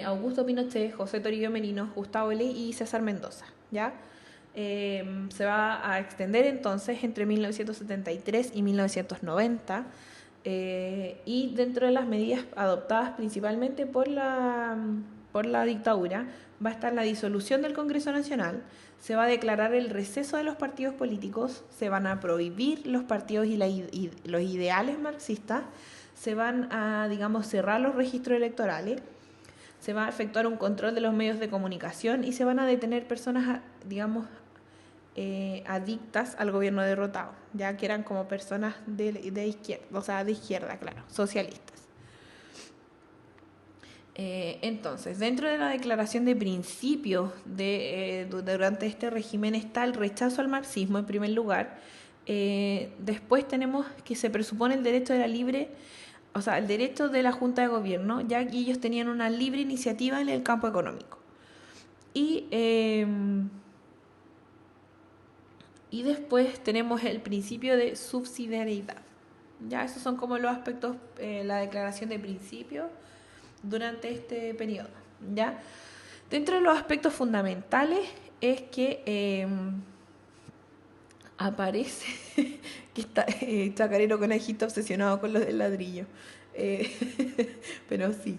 Speaker 1: Augusto Pinochet, José Toribio Merino, Gustavo Ley y César Mendoza, ¿ya? Se va a extender entonces entre 1973 y 1990 y dentro de las medidas adoptadas principalmente por la dictadura va a estar la disolución del Congreso Nacional, se va a declarar el receso de los partidos políticos, se van a prohibir los partidos y los ideales marxistas, se van a, digamos, cerrar los registros electorales, se va a efectuar un control de los medios de comunicación y se van a detener personas, digamos, adictas al gobierno derrotado, ya que eran como personas de izquierda, o sea, de izquierda, claro, socialistas. Entonces, dentro de la declaración de principios durante este régimen está el rechazo al marxismo en primer lugar. Después tenemos que se presupone el derecho de la libre, o sea, el derecho de la Junta de Gobierno, ya que ellos tenían una libre iniciativa en el campo económico. Y después tenemos el principio de subsidiariedad. Ya, esos son como los aspectos, la declaración de principios durante este periodo, ¿ya? Dentro de los aspectos fundamentales es que aparece que está Chacarero Conejito obsesionado con los del ladrillo. Pero sí.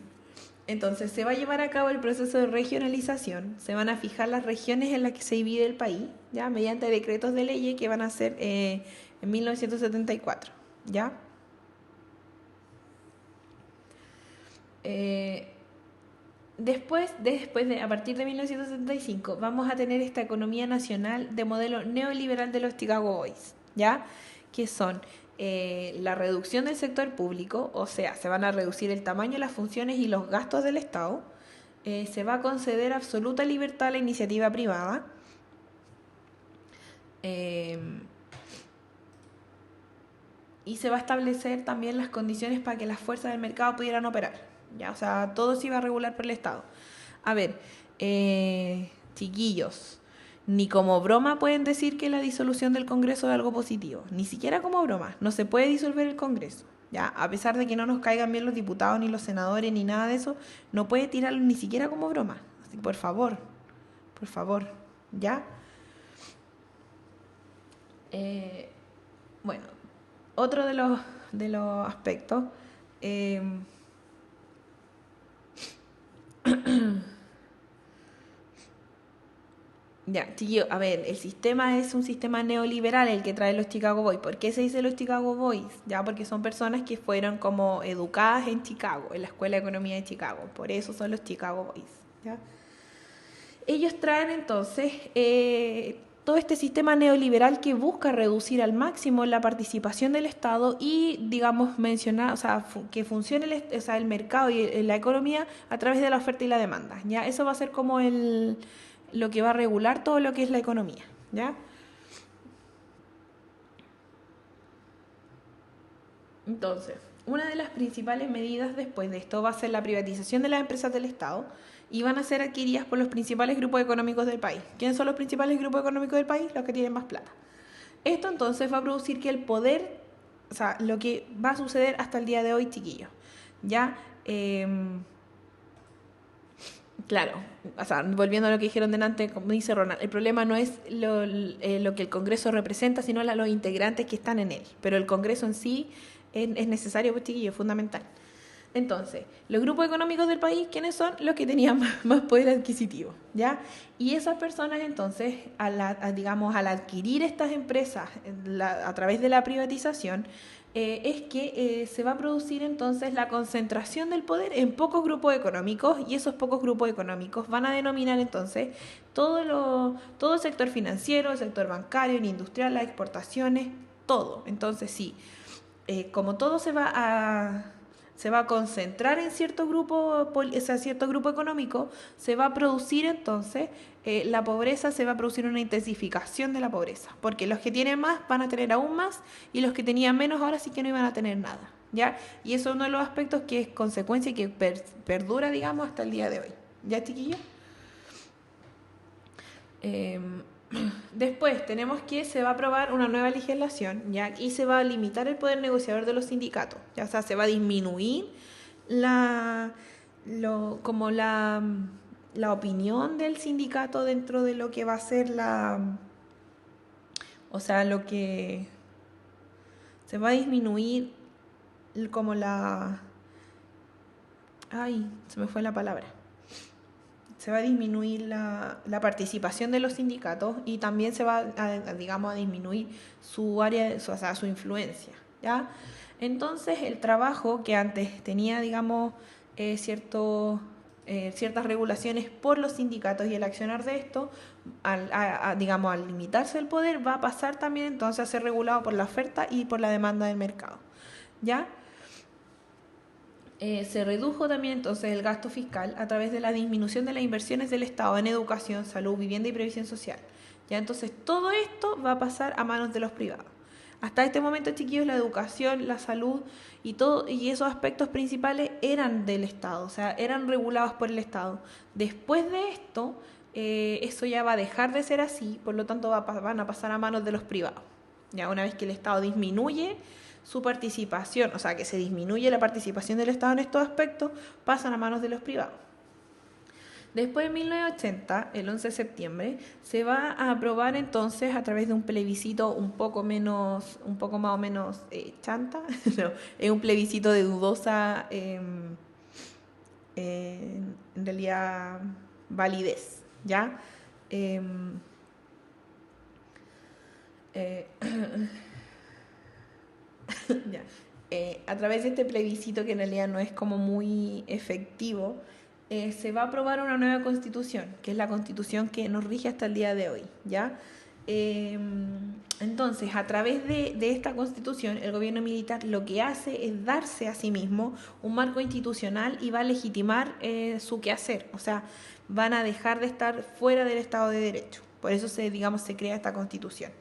Speaker 1: Entonces, se va a llevar a cabo el proceso de regionalización, se van a fijar las regiones en las que se divide el país, ¿ya? Mediante decretos de ley que van a ser en 1974, ¿ya? Después a partir de 1975, vamos a tener esta economía nacional de modelo neoliberal de los Chicago Boys, ¿ya? Que son la reducción del sector público, o sea, se van a reducir el tamaño, las funciones y los gastos del Estado, se va a conceder absoluta libertad a la iniciativa privada, y se va a establecer también las condiciones para que las fuerzas del mercado pudieran operar, ¿ya? O sea, todo se iba a regular por el Estado. A ver, chiquillos, ni como broma pueden decir que la disolución del Congreso es algo positivo, ni siquiera como broma, no se puede disolver el Congreso, ¿ya? A pesar de que no nos caigan bien los diputados, ni los senadores, ni nada de eso, no puede tirarlo ni siquiera como broma, así, por favor, ¿ya? Bueno, otro de los aspectos, ya, chiquillo, a ver, el sistema es un sistema neoliberal el que trae los Chicago Boys. ¿Por qué se dice los Chicago Boys? Ya, porque son personas que fueron como educadas en Chicago, en la Escuela de Economía de Chicago. Por eso son los Chicago Boys, ¿ya? Ellos traen entonces todo este sistema neoliberal que busca reducir al máximo la participación del Estado y, digamos, mencionar, o sea, que funcione el mercado y la economía a través de la oferta y la demanda, ¿ya? Eso va a ser como lo que va a regular todo lo que es la economía, ¿ya? Entonces, una de las principales medidas después de esto va a ser la privatización de las empresas del Estado y van a ser adquiridas por los principales grupos económicos del país. ¿Quiénes son los principales grupos económicos del país? Los que tienen más plata. Esto entonces va a producir que el poder, o sea, lo que va a suceder hasta el día de hoy, chiquillos, ya, claro, o sea, volviendo a lo que dijeron delante, como dice Ronald, el problema no es lo que el Congreso representa, sino los integrantes que están en él. Pero el Congreso en sí es necesario, pues chiquillo, es fundamental. Entonces, los grupos económicos del país, ¿quiénes son? Los que tenían más poder adquisitivo, ¿ya? Y esas personas, entonces, digamos, al adquirir estas empresas a través de la privatización, es que se va a producir entonces la concentración del poder en pocos grupos económicos y esos pocos grupos económicos van a denominar entonces todo el sector financiero, el sector bancario, el industrial, las exportaciones, todo. Entonces, sí, como todo se va a concentrar en cierto grupo, cierto grupo económico, se va a producir entonces la pobreza, se va a producir una intensificación de la pobreza, porque los que tienen más van a tener aún más y los que tenían menos ahora sí que no iban a tener nada, ¿ya? Y eso es uno de los aspectos que es consecuencia y que perdura, digamos, hasta el día de hoy. ¿Ya, chiquillos? Eh, Después tenemos que se va a aprobar una nueva legislación, ¿ya? Y se va a limitar el poder negociador de los sindicatos, ¿ya? O sea, se va a disminuir la, como la opinión del sindicato dentro de lo que va a ser o sea, lo que se va a disminuir como ay, se me fue la palabra. Se va a disminuir la participación de los sindicatos y también se va digamos, a disminuir su área, o sea, su influencia, ¿ya? Entonces, el trabajo que antes tenía, digamos, ciertas regulaciones por los sindicatos y el accionar de esto, digamos, al limitarse el poder, va a pasar también entonces a ser regulado por la oferta y por la demanda del mercado, ¿ya? Se redujo también entonces el gasto fiscal a través de la disminución de las inversiones del Estado en educación, salud, vivienda y previsión social. ¿Ya? Entonces todo esto va a pasar a manos de los privados. Hasta este momento, chiquillos, la educación, la salud y esos aspectos principales eran del Estado, o sea, eran regulados por el Estado. Después de esto, eso ya va a dejar de ser así, por lo tanto van a pasar a manos de los privados. Ya una vez que el Estado disminuye su participación, o sea, que se disminuye la participación del Estado en estos aspectos, pasan a manos de los privados. Después, en 1980, el 11 de septiembre, se va a aprobar entonces a través de un plebiscito un poco más o menos chanta, no, es un plebiscito de dudosa, en realidad, validez, ¿ya? Eh, eh, Ya. A través de este plebiscito, que en realidad no es como muy efectivo, se va a aprobar una nueva constitución, que es la constitución que nos rige hasta el día de hoy, ¿ya? Entonces, a través de esta constitución, el gobierno militar lo que hace es darse a sí mismo un marco institucional y va a legitimar su quehacer. O sea, van a dejar de estar fuera del Estado de Derecho. Por eso se crea esta constitución.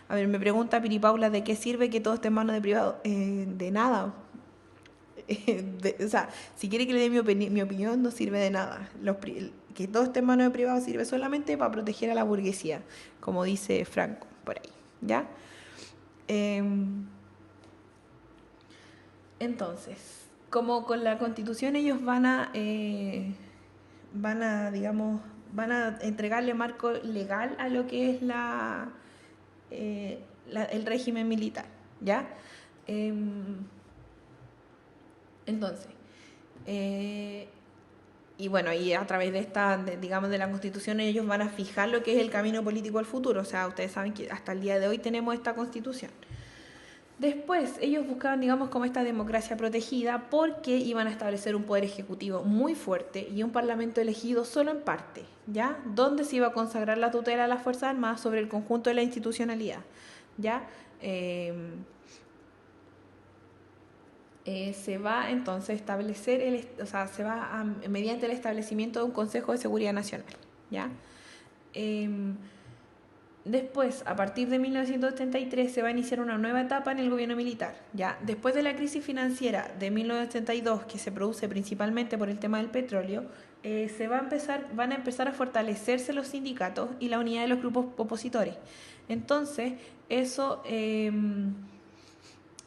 Speaker 1: A ver, me pregunta Piri Paula de qué sirve que todo esté en manos de privado. De nada. O sea, si quiere que le dé mi opinión, no sirve de nada. Que todo esté en manos de privado sirve solamente para proteger a la burguesía, como dice Franco por ahí, ¿ya? Entonces, como con la Constitución ellos digamos, van a entregarle marco legal a lo que es el régimen militar, ¿ya? Entonces, eh, y bueno, y a través de digamos, de la Constitución ellos van a fijar lo que es el camino político al futuro. O sea, ustedes saben que hasta el día de hoy tenemos esta Constitución. Después, ellos buscaban, digamos, como esta democracia protegida porque iban a establecer un poder ejecutivo muy fuerte y un parlamento elegido solo en parte, ¿ya? Donde se iba a consagrar la tutela de las Fuerzas Armadas sobre el conjunto de la institucionalidad, ¿ya? Se va entonces a establecer, o sea, mediante el establecimiento de un Consejo de Seguridad Nacional, ¿ya? Después, a partir de 1983, se va a iniciar una nueva etapa en el gobierno militar, ¿ya? Después de la crisis financiera de 1982, que se produce principalmente por el tema del petróleo, van a empezar a fortalecerse los sindicatos y la unidad de los grupos opositores. Entonces, eso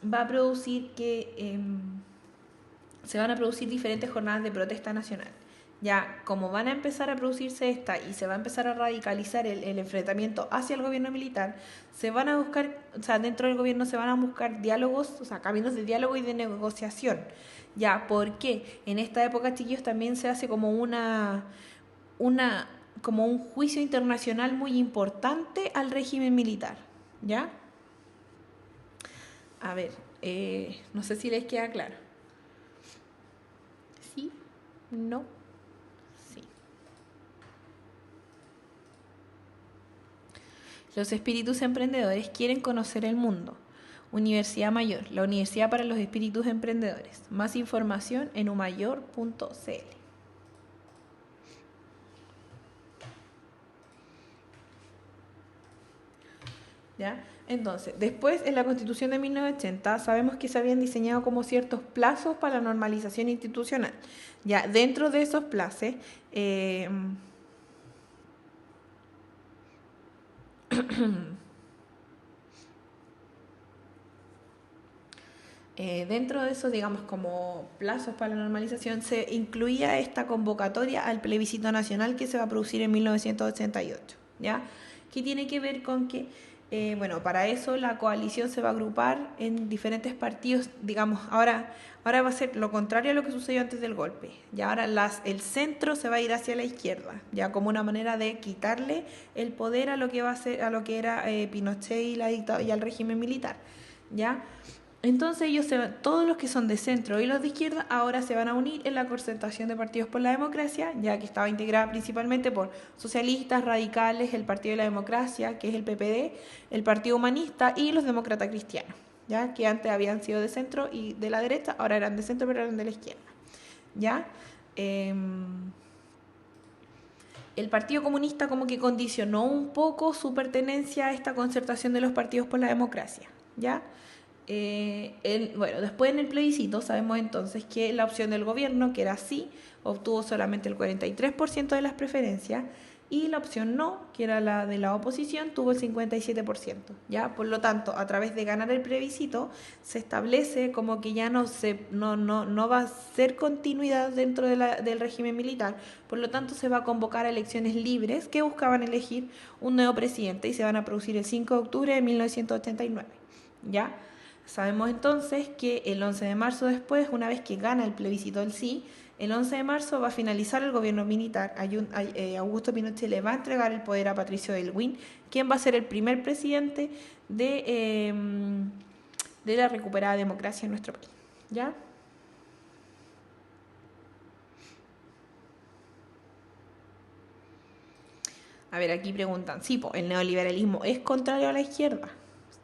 Speaker 1: va a producir que se van a producir diferentes jornadas de protesta nacional. Ya, como van a empezar a producirse esta y se va a empezar a radicalizar el enfrentamiento hacia el gobierno militar, se van a buscar, o sea, dentro del gobierno se van a buscar diálogos, o sea, caminos de diálogo y de negociación. Ya, porque en esta época, chiquillos, también se hace como como un juicio internacional muy importante al régimen militar. ¿Ya? A ver, no sé si les queda claro. ¿Sí? ¿No? Sí. Los espíritus emprendedores quieren conocer el mundo. Universidad Mayor, la Universidad para los Espíritus Emprendedores. Más información en umayor.cl. ¿Ya? Entonces, después en la Constitución de 1980 sabemos que se habían diseñado como ciertos plazos para la normalización institucional. Ya, dentro de esos plazos, dentro de eso, digamos, como plazos para la normalización, se incluía esta convocatoria al plebiscito nacional que se va a producir en 1988, ¿ya? Que tiene que ver con que, bueno, para eso la coalición se va a agrupar en diferentes partidos, digamos, ahora va a ser lo contrario a lo que sucedió antes del golpe, y ahora el centro se va a ir hacia la izquierda, ya como una manera de quitarle el poder a lo que va a ser, a lo que era Pinochet y al régimen militar, ¿ya? Entonces todos los que son de centro y los de izquierda ahora se van a unir en la concertación de partidos por la democracia, ya que estaba integrada principalmente por socialistas, radicales, el Partido de la Democracia, que es el PPD, el Partido Humanista y los demócratas cristianos, ya que antes habían sido de centro y de la derecha, ahora eran de centro pero eran de la izquierda. ¿Ya? El Partido Comunista como que condicionó un poco su pertenencia a esta concertación de los partidos por la democracia, ¿ya? Bueno, después en el plebiscito sabemos entonces que la opción del gobierno, que era sí, obtuvo solamente el 43% de las preferencias y la opción no, que era la de la oposición, tuvo el 57%. ¿Ya? Por lo tanto, a través de ganar el plebiscito, se establece como que ya no va a ser continuidad dentro del régimen militar, por lo tanto se va a convocar a elecciones libres que buscaban elegir un nuevo presidente y se van a producir el 5 de octubre de 1989. ¿Ya? Sabemos entonces que el 11 de marzo después, una vez que gana el plebiscito del sí, el 11 de marzo va a finalizar el gobierno militar. Augusto Pinochet le va a entregar el poder a Patricio Aylwin, quien va a ser el primer presidente de la recuperada democracia en nuestro país. ¿Ya? A ver, aquí preguntan, sí, po, el neoliberalismo es contrario a la izquierda,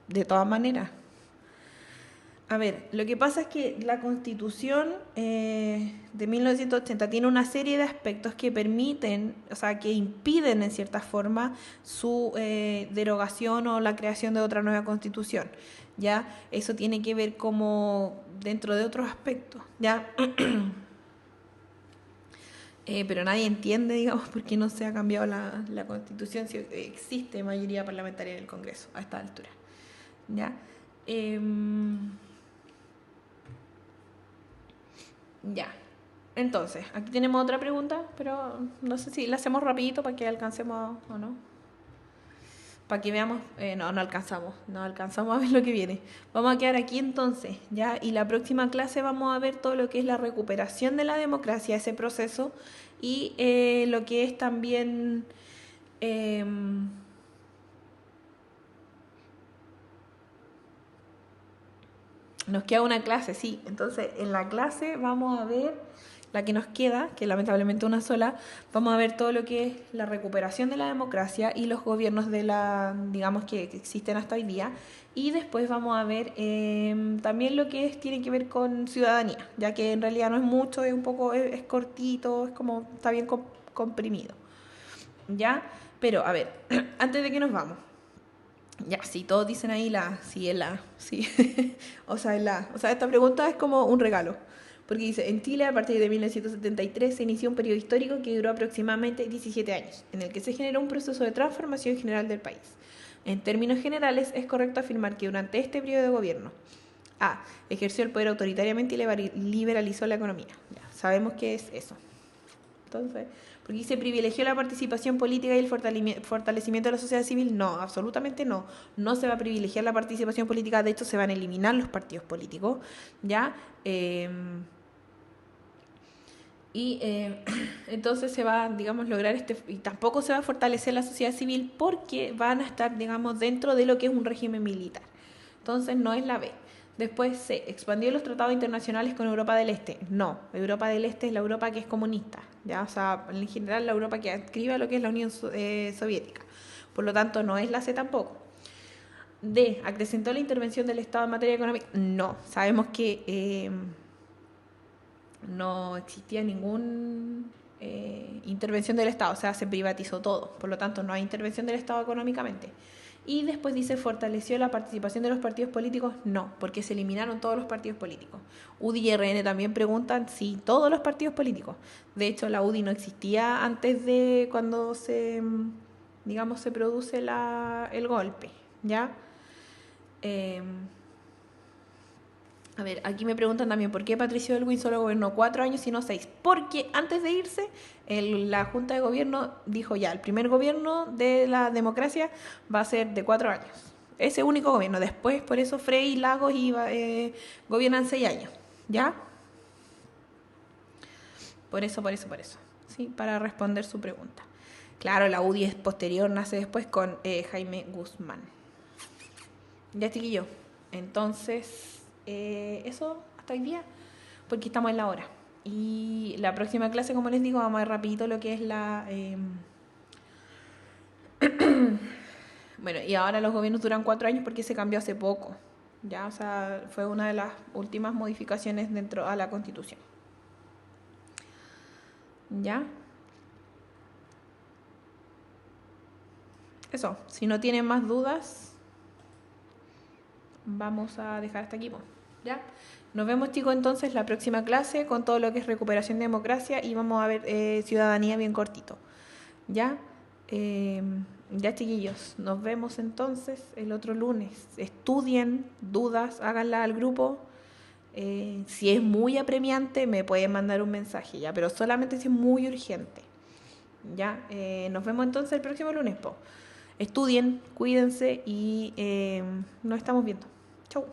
Speaker 1: de todas maneras. A ver, lo que pasa es que la Constitución de 1980 tiene una serie de aspectos que permiten, o sea, que impiden en cierta forma su derogación o la creación de otra nueva Constitución. ¿Ya? Eso tiene que ver como dentro de otros aspectos, ¿ya? Pero nadie entiende, digamos, por qué no se ha cambiado la Constitución si existe mayoría parlamentaria en el Congreso a esta altura, ¿ya? Ya. Entonces, aquí tenemos otra pregunta, pero no sé si la hacemos rapidito para que alcancemos o no. Para que veamos, no alcanzamos a ver lo que viene. Vamos a quedar aquí entonces, ¿ya? Y la próxima clase vamos a ver todo lo que es la recuperación de la democracia, ese proceso, y lo que es también... nos queda una clase, sí. Entonces, en la clase vamos a ver la que nos queda, que lamentablemente una sola, vamos a ver todo lo que es la recuperación de la democracia y los gobiernos de la, digamos, que existen hasta hoy día. Y después vamos a ver también lo que es, tiene que ver con ciudadanía, ya que en realidad no es mucho, es un poco, es cortito, es como, está bien comprimido. ¿Ya? Pero, a ver, antes de que nos vamos, ya, si todos dicen ahí sí es sí. O sea, esta pregunta es como un regalo. Porque dice, en Chile a partir de 1973 se inició un periodo histórico que duró aproximadamente 17 años, en el que se generó un proceso de transformación general del país. En términos generales, es correcto afirmar que durante este periodo de gobierno, A, ejerció el poder autoritariamente y liberalizó la economía. Ya, sabemos qué es eso. Entonces, porque se privilegió la participación política y el fortalecimiento de la sociedad civil. No, absolutamente no. No se va a privilegiar la participación política, de hecho se van a eliminar los partidos políticos, ¿ya? Entonces se va, digamos, lograr y tampoco se va a fortalecer la sociedad civil porque van a estar, digamos, dentro de lo que es un régimen militar. Entonces no es la B. Después se expandió los tratados internacionales con Europa del Este. No, Europa del Este es la Europa que es comunista, ¿ya? O sea, en general la Europa que adscribe a lo que es la Unión Soviética. Por lo tanto, no es la C tampoco. D, ¿acrecentó la intervención del Estado en materia económica? No, sabemos que no existía ninguna intervención del Estado, o sea, se privatizó todo. Por lo tanto, no hay intervención del Estado económicamente. Y después dice, ¿fortaleció la participación de los partidos políticos? No, porque se eliminaron todos los partidos políticos. UDI y RN también preguntan si todos los partidos políticos. De hecho, la UDI no existía antes de cuando digamos, se produce el golpe, ¿ya? A ver, aquí me preguntan también por qué Patricio Aylwin solo gobernó 4 años y no 6. Porque antes de irse, la Junta de Gobierno dijo ya, el primer gobierno de la democracia va a ser de 4 años. Ese único gobierno. Después, por eso Frei y Lagos gobiernan 6 años. ¿Ya? Por eso. Sí, para responder su pregunta. Claro, la UDI es posterior, nace después con Jaime Guzmán. Ya, chiquillo. Entonces... eso hasta hoy día, porque estamos en la hora. Y la próxima clase, como les digo, vamos a ver rapidito lo que es bueno, y ahora los gobiernos duran 4 años porque se cambió hace poco, ya, o sea, fue una de las últimas modificaciones dentro a la Constitución. ¿Ya? Eso, si no tienen más dudas, vamos a dejar hasta aquí, ¿ya? Nos vemos, chicos, entonces la próxima clase con todo lo que es recuperación de democracia y vamos a ver ciudadanía bien cortito, ¿ya? Ya, chiquillos, nos vemos entonces el otro lunes. Estudien, dudas, háganla al grupo. Si es muy apremiante, me pueden mandar un mensaje, ¿ya? Pero solamente si es muy urgente, ¿ya? Nos vemos entonces el próximo lunes, Estudien, cuídense y nos estamos viendo. Chau.